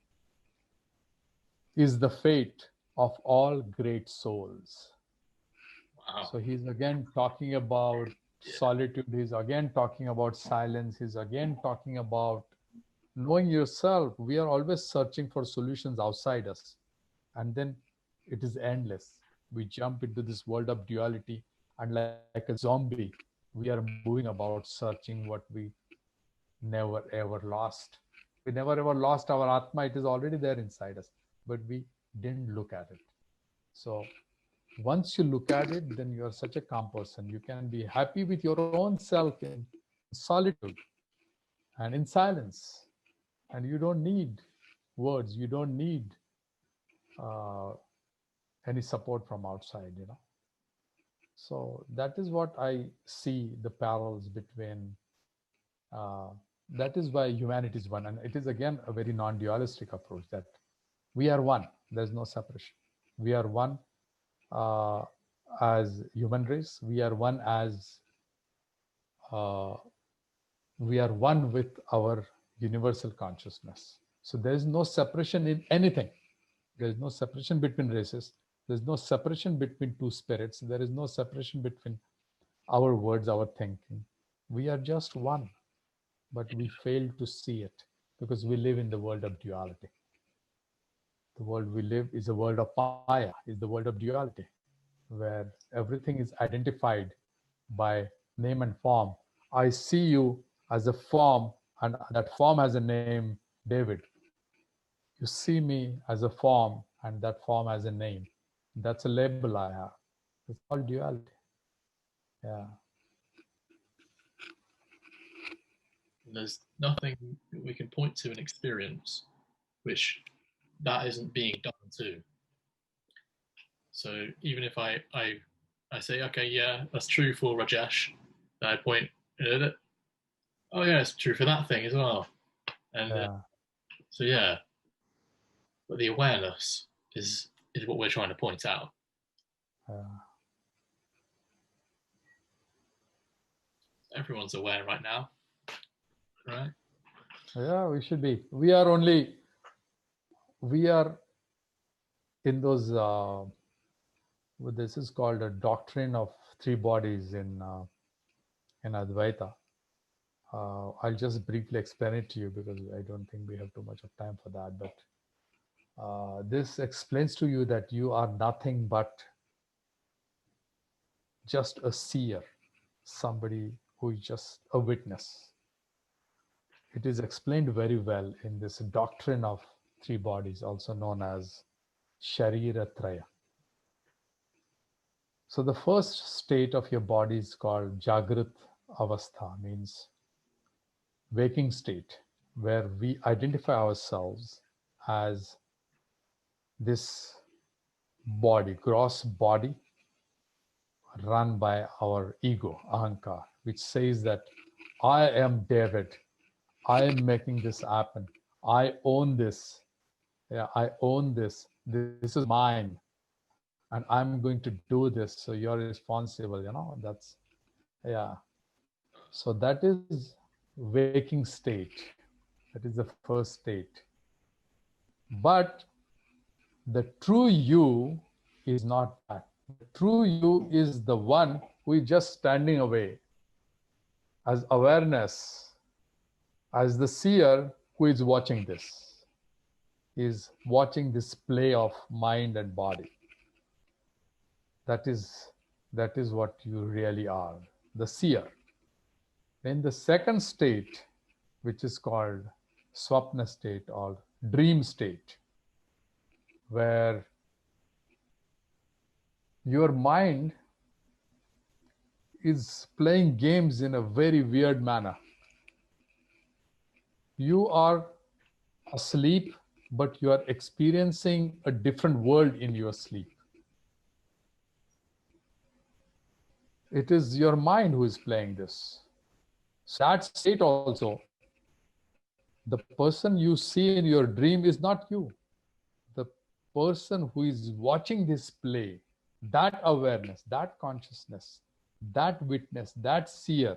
is the fate of all great souls. Wow. So he's again talking about solitude. He's again talking about silence. He's again talking about knowing yourself. We are always searching for solutions outside us. And then it is endless. We jump into this world of duality, and like a zombie, we are moving about searching what we never ever lost. We never ever lost our Atma. It is already there inside us, but we didn't look at it. So once you look at it, then you are such a calm person. You can be happy with your own self in solitude and in silence. And you don't need words. You don't need uh, any support from outside, you know. So that is what I see the parallels between. Uh, that is why humanity is one, and it is again a very non-dualistic approach that we are one. There's no separation. We are one uh, as human race. We are one as uh, we are one with our universal consciousness. So there is no separation in anything. There is no separation between races. There is no separation between two spirits. There is no separation between our words, our thinking. We are just one, but we fail to see it because we live in the world of duality. The world we live is a world of Maya, is the world of duality, where everything is identified by name and form. I see you as a form, and that form has a name, David. You see me as a form, and that form has a name. That's a label I have. It's called duality. Yeah. There's nothing that we can point to an experience which that isn't being done to. So even if I say, okay, yeah, that's true for Rajesh, then I point, oh yeah, it's true for that thing as well. And Yeah. so yeah, but the awareness is what we're trying to point out. Yeah. Everyone's aware right now, right? Yeah, we should be. We are in those, this is called a doctrine of three bodies in Advaita. I'll just briefly explain it to you because I don't think we have too much of time for that. But this explains to you that you are nothing but just a seer, somebody who is just a witness. It is explained very well in this doctrine of three bodies, also known as Sharira Traya. So the first state of your body is called Jagrat Avastha, means waking state, where we identify ourselves as this body, gross body, run by our ego, ahankar, which says that I am David, I am making this happen, I own this, yeah, I own this, this is mine, and I'm going to do this, so you're responsible, you know, that's, yeah. So that is waking state. That is the first state. But the true you is not that. The true you is the one who is just standing away as awareness, as the seer who is watching this, is watching this play of mind and body. That is what you really are, the seer. Then the second state, which is called swapna state or dream state, where your mind is playing games in a very weird manner. You are asleep, but you are experiencing a different world in your sleep. It is your mind who is playing this. So that state also, the person you see in your dream is not you. The person who is watching this play, that awareness, that consciousness, that witness, that seer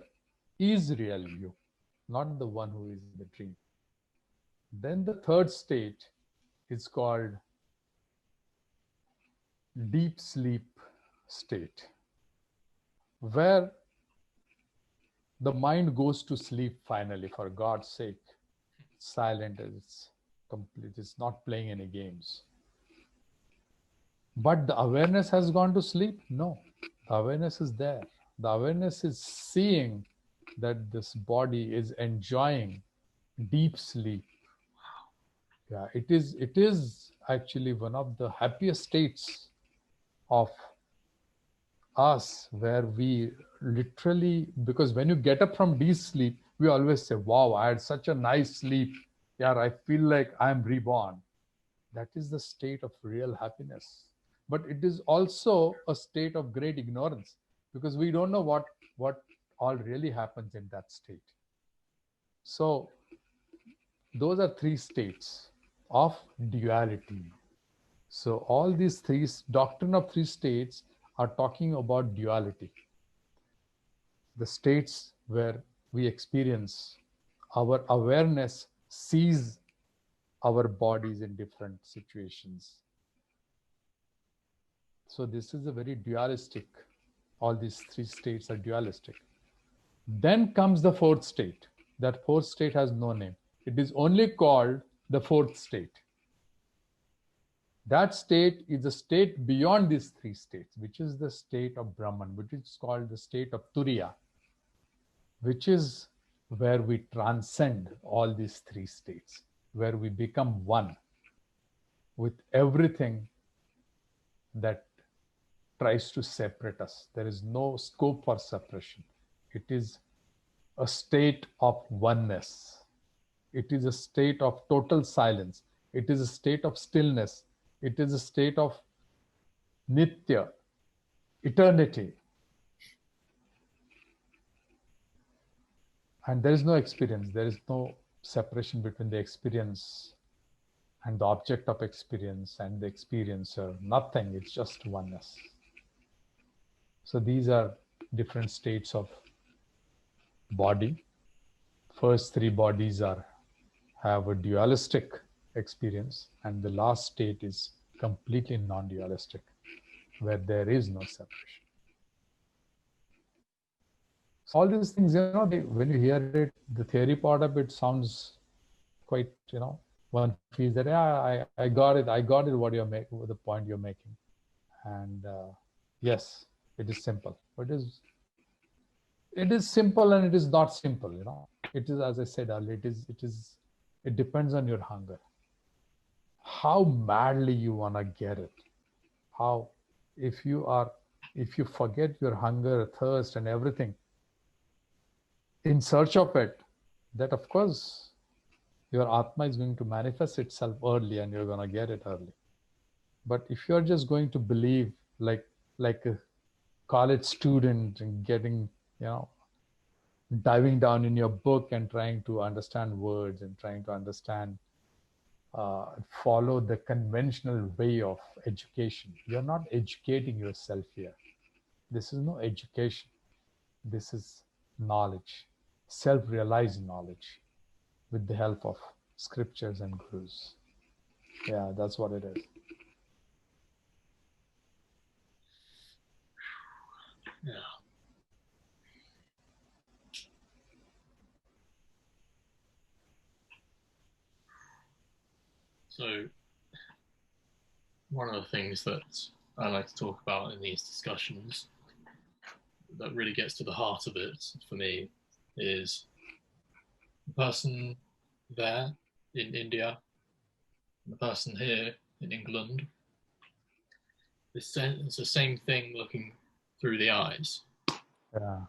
is really you, not the one who is in the dream. Then the third state is called deep sleep state, where the mind goes to sleep finally, for God's sake. It's silent, it's complete, it's not playing any games. But the awareness has gone to sleep? No. The awareness is there. The awareness is seeing that this body is enjoying deep sleep. Yeah, it is actually one of the happiest states of us, where we literally, because when you get up from deep sleep, we always say, wow, I had such a nice sleep. Yeah, I feel like I'm reborn. That is the state of real happiness. But it is also a state of great ignorance, because we don't know what all really happens in that state. So those are three states of duality. So all these three, doctrine of three states are talking about duality, the states where we experience, our awareness sees our bodies in different situations. So this is a very dualistic, all these three states are dualistic. Then comes the fourth state. That fourth state has no name. It is only called the fourth state. That state is a state beyond these three states, which is the state of Brahman, which is called the state of Turiya, which is where we transcend all these three states, where we become one with everything that tries to separate us. There is no scope for separation. It is a state of oneness. It is a state of total silence. It is a state of stillness. It is a state of nitya, eternity. And there is no experience. There is no separation between the experience and the object of experience and the experiencer. Nothing. It's just oneness. So these are different states of body. First three bodies have a dualistic experience, and the last state is completely non-dualistic, where there is no separation. So all these things, when you hear it, the theory part of it sounds quite, one feels that, yeah, I got it, what you're making, the point you're making. And yes, it is simple. It is simple and it is not simple, It is, as I said earlier, it depends on your hunger. How madly you want to get it. How, if you forget your hunger, thirst, and everything in search of it, that of course your Atma is going to manifest itself early and you're going to get it early. But if you're just going to believe like a college student and getting, diving down in your book and trying to understand words and trying to understand, follow the conventional way of education, you're not educating yourself here. This is no education. This is knowledge, self-realized knowledge with the help of scriptures and gurus. Yeah, that's what it is. Yeah. So one of the things that I like to talk about in these discussions that really gets to the heart of it for me is the person there in India, and the person here in England. It's the same thing looking through the eyes. Yeah.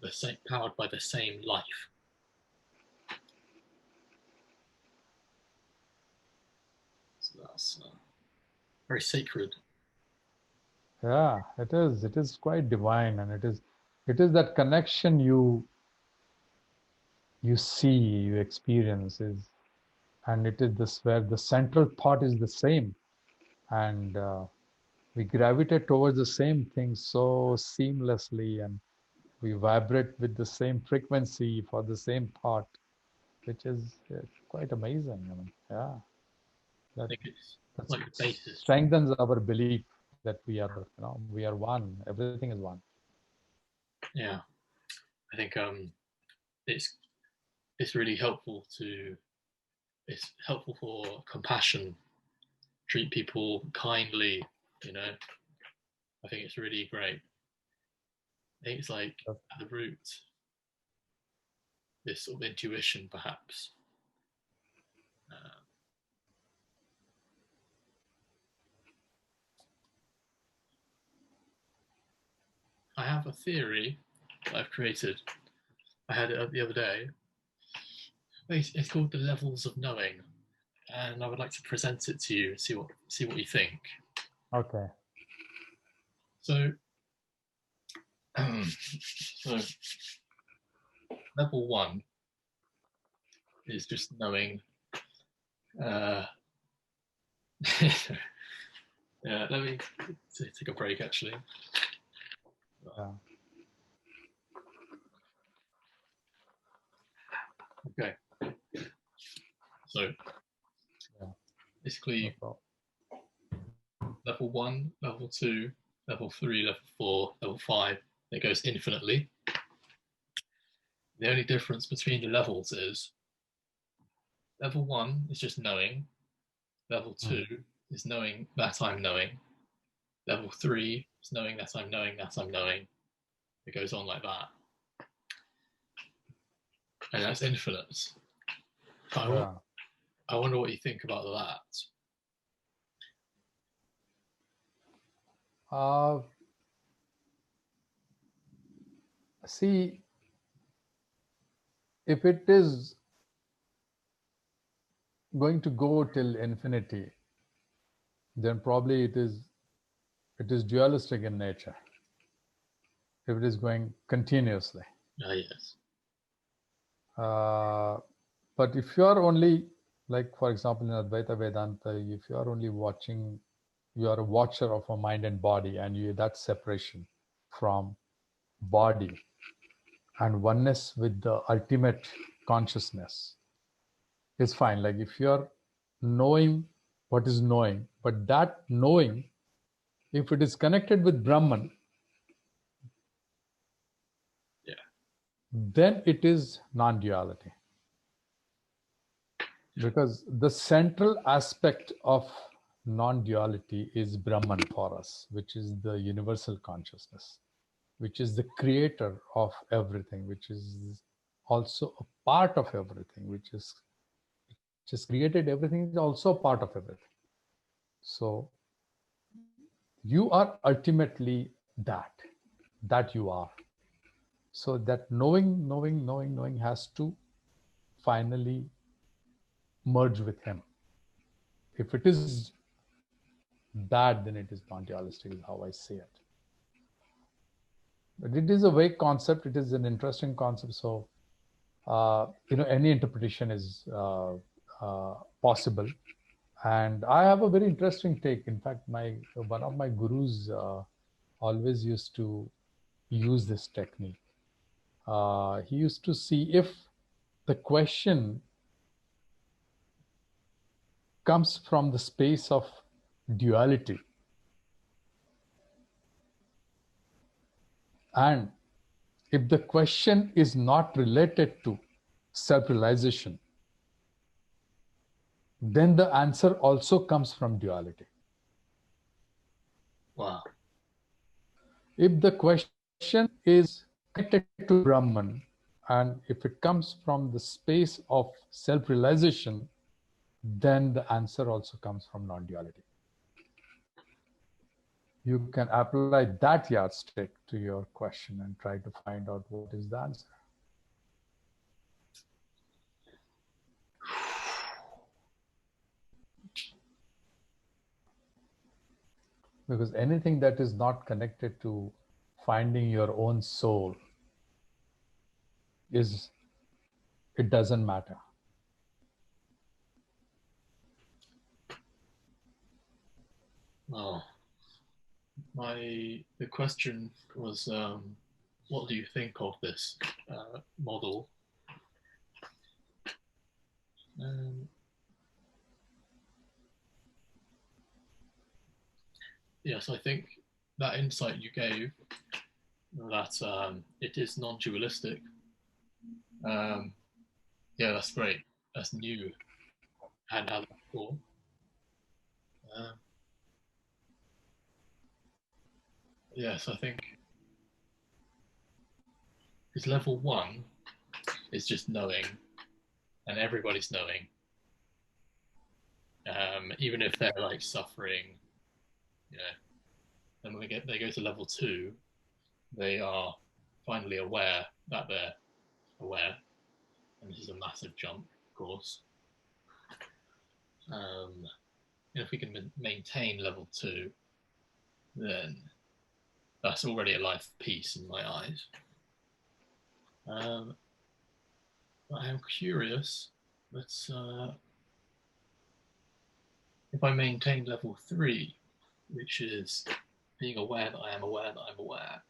They're same, powered by the same life. So that's very sacred. Yeah, it is. It is quite divine, and it is that connection you see, you experience is, and it is this where the central thought is the same, and we gravitate towards the same thing so seamlessly, and we vibrate with the same frequency for the same thought, which is quite amazing. I mean, yeah, I that think it's that like the basis. strengthens our belief that we are one. Everything is one. Yeah, I think it's it's really helpful to it's helpful for compassion, treat people kindly. You know, I think it's really great. I think it's like at the root this sort of intuition, perhaps. Uh, I have a theory that I've created. I had it the other day. It's called the levels of knowing, and I would like to present it to you and see what you think. Okay. So, so level one is just knowing. Uh, yeah, let me take a break. Actually, Yeah. okay. So Yeah. No basically, problem. level one, level two, level three, level four, level five. It goes infinitely. The only difference between the levels is level one is just knowing. Level Mm. two is knowing that I'm knowing. Level three is knowing that I'm knowing that I'm knowing. It goes on like that. And that's infinite. I, Yeah. I wonder what you think about that. Uh, See, if it is going to go till infinity, then probably it is dualistic in nature. If it is going continuously, Yes. uh, but if you are only, like for example in Advaita Vedanta, if you are only watching, you are a watcher of a mind and body, and you that separation from body and oneness with the ultimate consciousness is fine. Like if you are knowing what is knowing, but that knowing, if it is connected with Brahman, Yeah. then it is non-duality. Because the central aspect of non-duality is Brahman for us, which is the universal consciousness, which is the creator of everything, which is also a part of everything, which has created everything, is also a part of everything. So you are ultimately that you are. So that knowing has to finally merge with him. If it is that, then it is non-dualistic, is how I see it. But it is a vague concept. It is an interesting concept. So any interpretation is possible. And I have a very interesting take. In fact, my one of my gurus always used to use this technique. He used to see if the question comes from the space of duality, and if the question is not related to self-realization, then the answer also comes from duality. Wow. If the question is connected to Brahman, and if it comes from the space of self-realization, then the answer also comes from non-duality. You can apply that yardstick to your question and try to find out what is the answer. Because anything that is not connected to finding your own soul it doesn't matter. Well, the question was, what do you think of this model? Yes, I think that insight you gave, that it is non-dualistic. Yeah, that's great. That's new. I hadn't had that before. Yes, I think because level one is just knowing, and everybody's knowing. Even if they're like suffering, you know. And when they go to level two, they are finally aware that they're aware, and this is a massive jump, of course. If we can maintain level two, then that's already a life of peace in my eyes. But I am curious. Let's if I maintain level three, which is being aware that I am aware that I'm aware.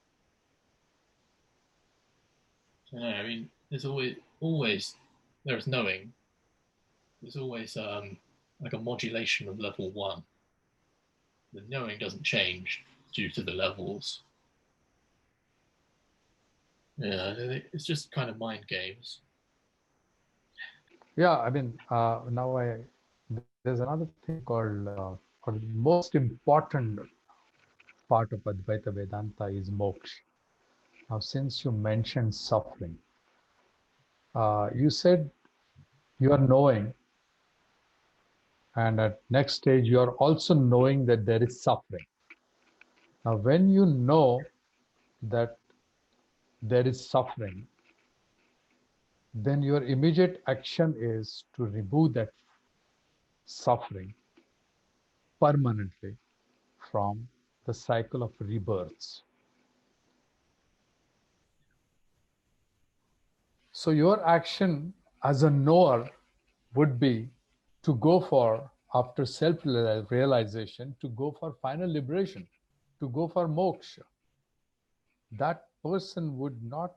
I mean, there's always there's knowing. There's always like a modulation of level one. The knowing doesn't change due to the levels. Yeah, it's just kind of mind games. Yeah, I mean, there's another thing called, or the most important part of Advaita Vedanta is moksha. Now, since you mentioned suffering, you said you are knowing, and at next stage, you are also knowing that there is suffering. Now, when you know that there is suffering, then your immediate action is to remove that suffering permanently from the cycle of rebirths. So your action as a knower would be to go for, after self-realization, to go for final liberation, to go for moksha. That person would not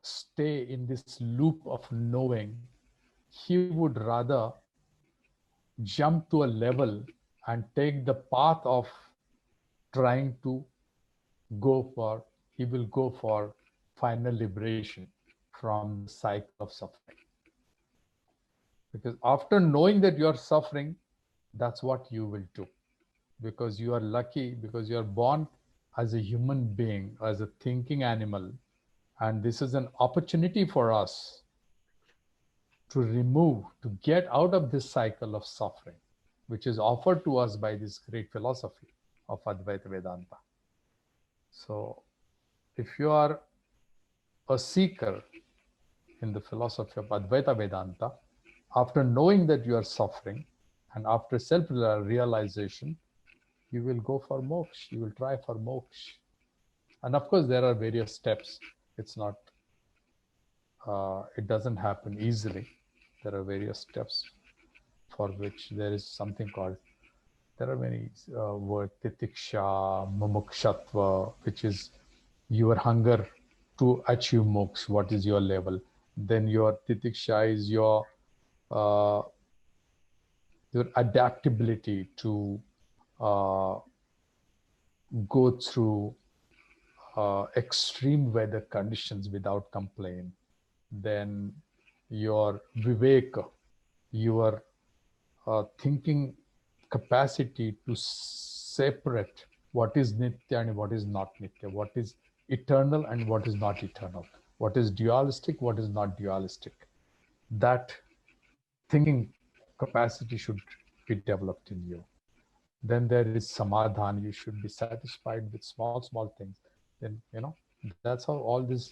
stay in this loop of knowing. He would rather jump to a level and take the path of trying to he will go for final liberation from the cycle of suffering. Because after knowing that you are suffering, that's what you will do. Because you are lucky, because you are born as a human being, as a thinking animal. And this is an opportunity for us to get out of this cycle of suffering, which is offered to us by this great philosophy of Advaita Vedanta. So if you are a seeker in the philosophy of Advaita Vedanta, after knowing that you are suffering and after self-realization, you will go for moksha, you will try for moksha. And of course, there are various steps. It's not, it doesn't happen easily. There are various steps for which there is something called, there are many words, titiksha, mumukshatva, which is your hunger to achieve moksha. What is your level? Then your titiksha is uh, your adaptability to go through extreme weather conditions without complaint. Then your viveka, your thinking capacity to separate what is nitya and what is not nitya, what is eternal and what is not eternal, what is dualistic, what is not dualistic. That thinking capacity should be developed in you. Then there is samadhan. You should be satisfied with small things. Then, that's how all these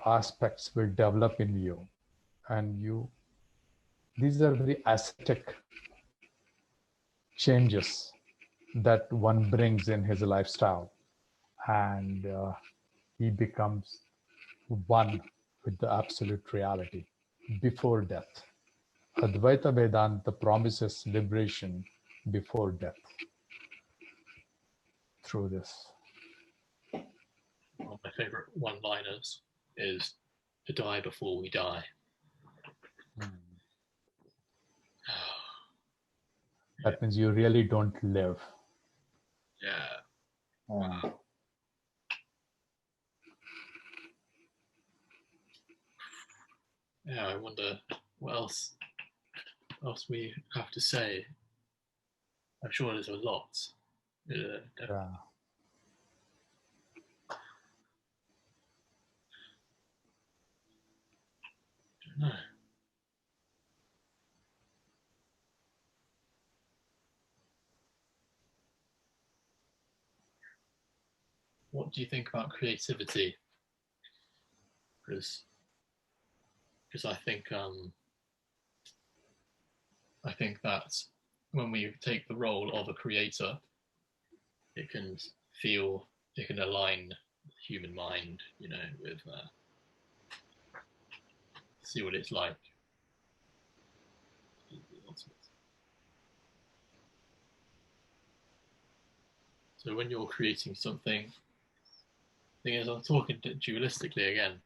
aspects will develop in you. And these are very ascetic changes that one brings in his lifestyle. And he becomes one with the absolute reality before death. Advaita Vedanta promises liberation before death through this. One of my favorite one-liners is to die before we die. That means you really don't live. Yeah. Wow. Yeah, I wonder what else we have to say. I'm sure there's a lot. Yeah. No. What do you think about creativity? Because I think that when we take the role of a creator, it can align the human mind, with see what it's like. So when you're creating something, thing is, I'm talking dualistically again.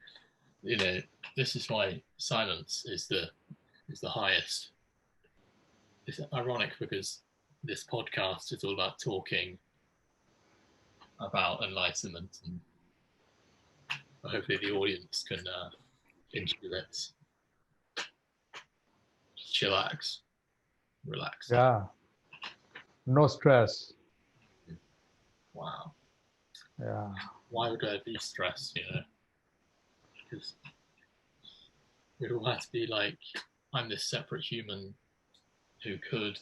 This is why silence is the highest. It's ironic because this podcast is all about talking about enlightenment, and hopefully the audience can enjoy this. Chillax, relax. Yeah. No stress. Wow. Yeah. Why would there be stress? Because it would have to be like I'm this separate human who could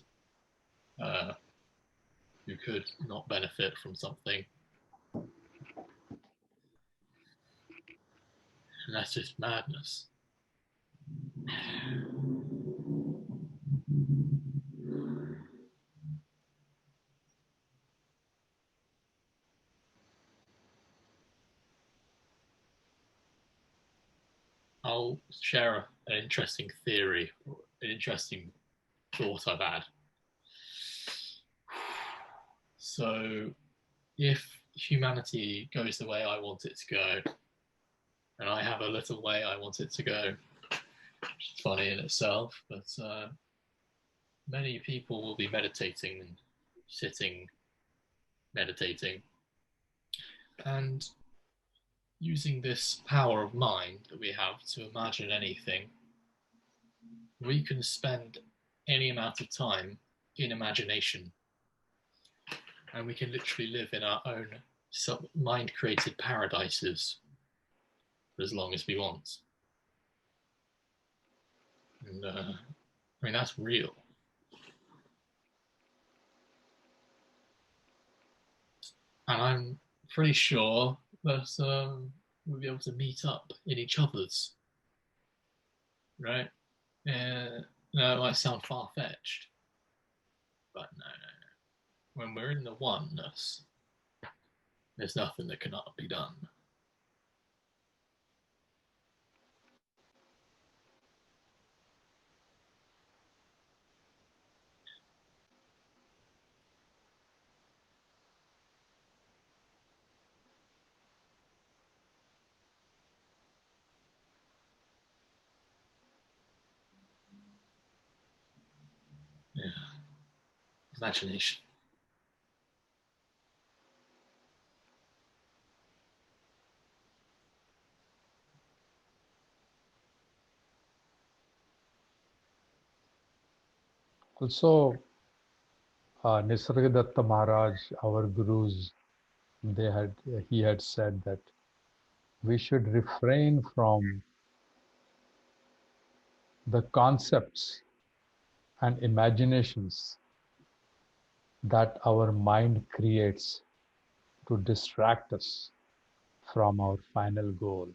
not benefit from something, and that's just madness. I'll share an interesting theory, an interesting thought I've had. So, if humanity goes the way I want it to go, and I have a little way I want it to go, which is funny in itself, but many people will be meditating and sitting, meditating, and using this power of mind that we have to imagine anything. We can spend any amount of time in imagination, and we can literally live in our own mind created paradises for as long as we want. And that's real. And I'm pretty sure that we'll be able to meet up in each other's, right? No, it might sound far fetched, but no. When we're in the oneness, there's nothing that cannot be done. Yeah. Imagination. Also, Nisargadatta Maharaj, our gurus, they had he had said that we should refrain from the concepts and imaginations that our mind creates to distract us from our final goal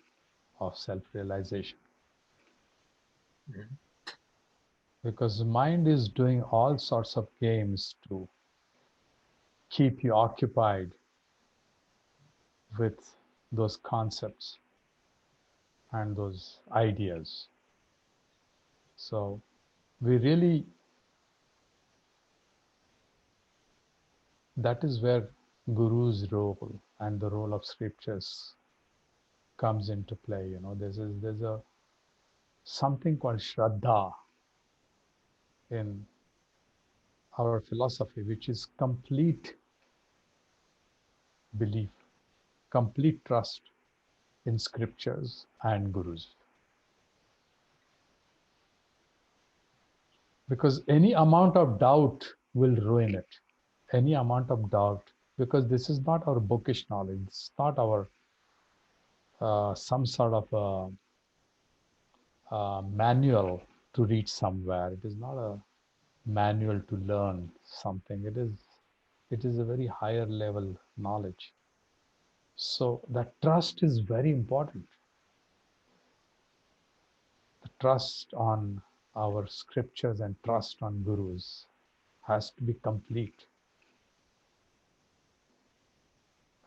of self-realization. Mm-hmm. Because the mind is doing all sorts of games to keep you occupied with those concepts and those ideas. So we really, that is where Guru's role and the role of scriptures comes into play. You know, there's a something called Shraddha in our philosophy, which is complete belief, complete trust in scriptures and gurus. Because any amount of doubt will ruin it. Any amount of doubt, because this is not our bookish knowledge. It's not our some sort of manual to read somewhere. It is not a manual to learn something. It is a very higher level knowledge. So that trust is very important. The trust on our scriptures and trust on gurus has to be complete.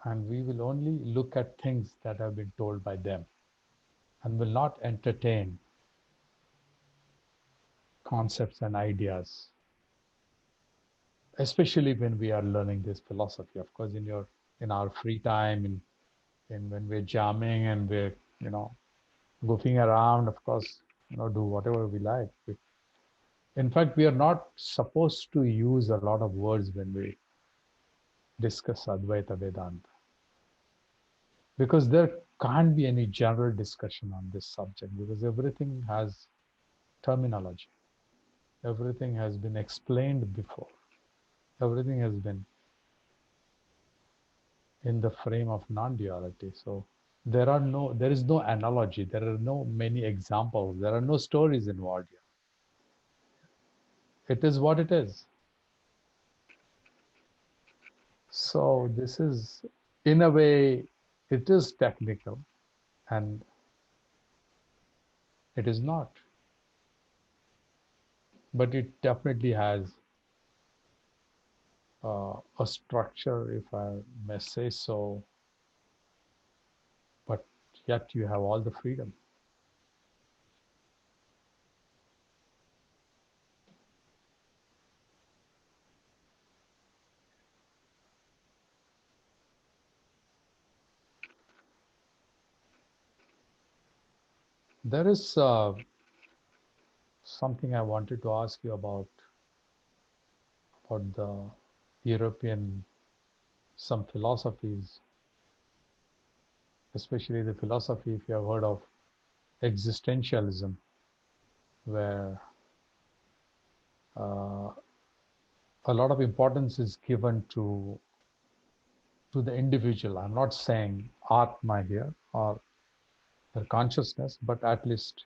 And we will only look at things that have been told by them and will not entertain concepts and ideas, especially when we are learning this philosophy. Of course, in our free time, in when we're jamming and we're goofing around, of course, do whatever we like. In fact, we are not supposed to use a lot of words when we discuss Advaita Vedanta, because there can't be any general discussion on this subject, because everything has terminology. Everything has been explained before. Everything has been in the frame of non-duality. So there is no analogy. There are no many examples. There are no stories involved here. It is what it is. So this is, in a way, it is technical, and it is not. But it definitely has a structure, if I may say so. But yet you have all the freedom. There is something I wanted to ask you about the European, some philosophies, especially the philosophy, if you have heard of existentialism, where uh, a lot of importance is given to the individual. I'm not saying Atma here or their consciousness, but at least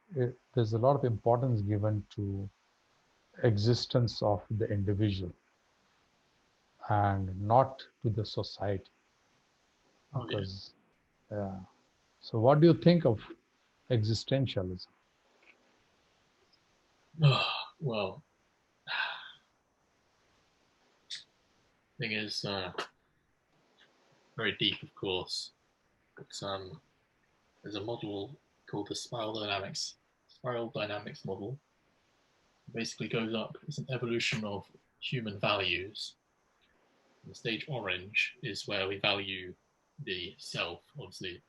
there's a lot of importance given to existence of the individual and not to the society. Oh, yeah. Because, yeah. So what do you think of existentialism? Well, thing is, very deep, of course. But there's a model called the spiral dynamics model. It basically goes up. It's an evolution of human values. And the stage orange is where we value the self, obviously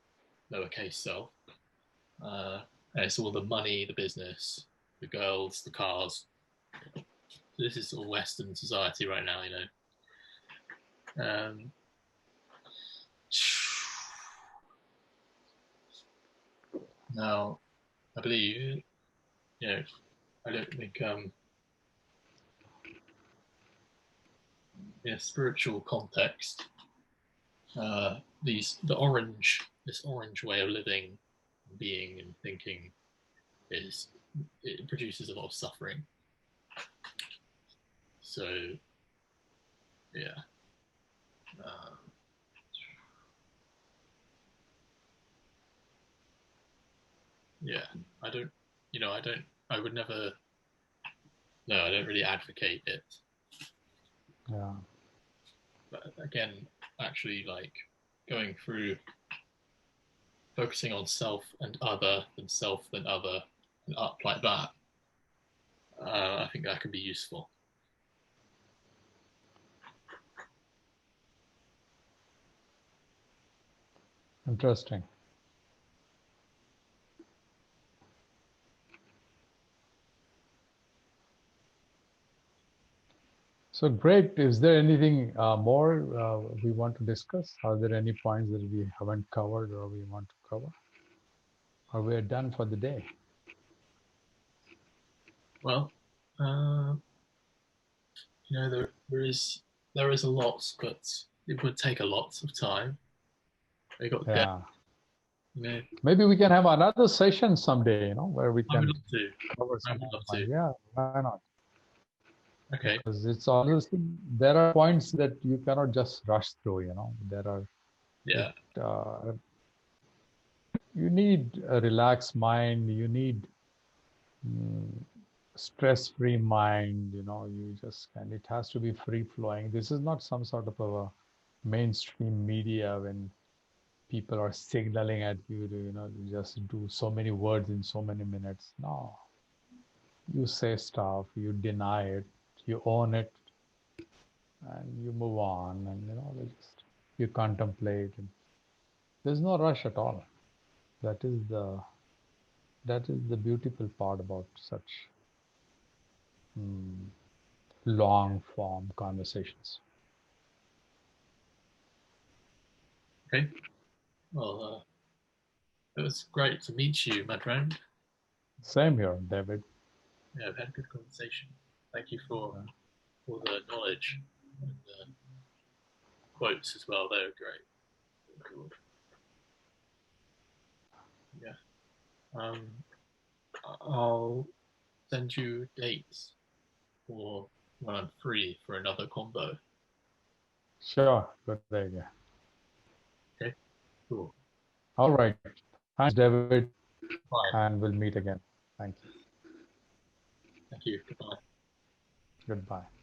lowercase self. And it's all the money, the business, the girls, the cars. So this is sort of Western society right now, Um, now, I believe, you know, I don't think in a spiritual context, this orange way of living, being, and thinking it produces a lot of suffering. So, yeah. Yeah, I don't really advocate it. Yeah. But again, actually, like going through focusing on self and other, then self, then other, and up like that, I think that can be useful. Interesting. So great. Is there anything more we want to discuss? Are there any points that we haven't covered or we want to cover? Or we are done for the day? Well, there is a lot, but it would take a lot of time. They got Yeah. you know, Maybe we can have another session someday, where we I would can love to. cover I some would more love to. points. Yeah, why not? Okay. Because it's always, there are points that you cannot just rush through, There are, Yeah. You need a relaxed mind, you need stress-free mind, you just can, it has to be free-flowing. This is not some sort of a mainstream media when people are signaling at you to, just do so many words in so many minutes. No, you say stuff, you deny it, you own it, and you move on, and just you contemplate. And there's no rush at all. That is the beautiful part about such long form conversations. Okay. Well, it was great to meet you, my friend. Same here, David. Yeah, we had a good conversation. Thank you for all the knowledge and quotes as well. They were great. Cool. Yeah. I'll send you dates for when I'm free for another combo. Sure, good idea. Okay. Cool. All right. Thanks, David, Bye. and we'll meet again. Thank you. Thank you. Goodbye. Goodbye.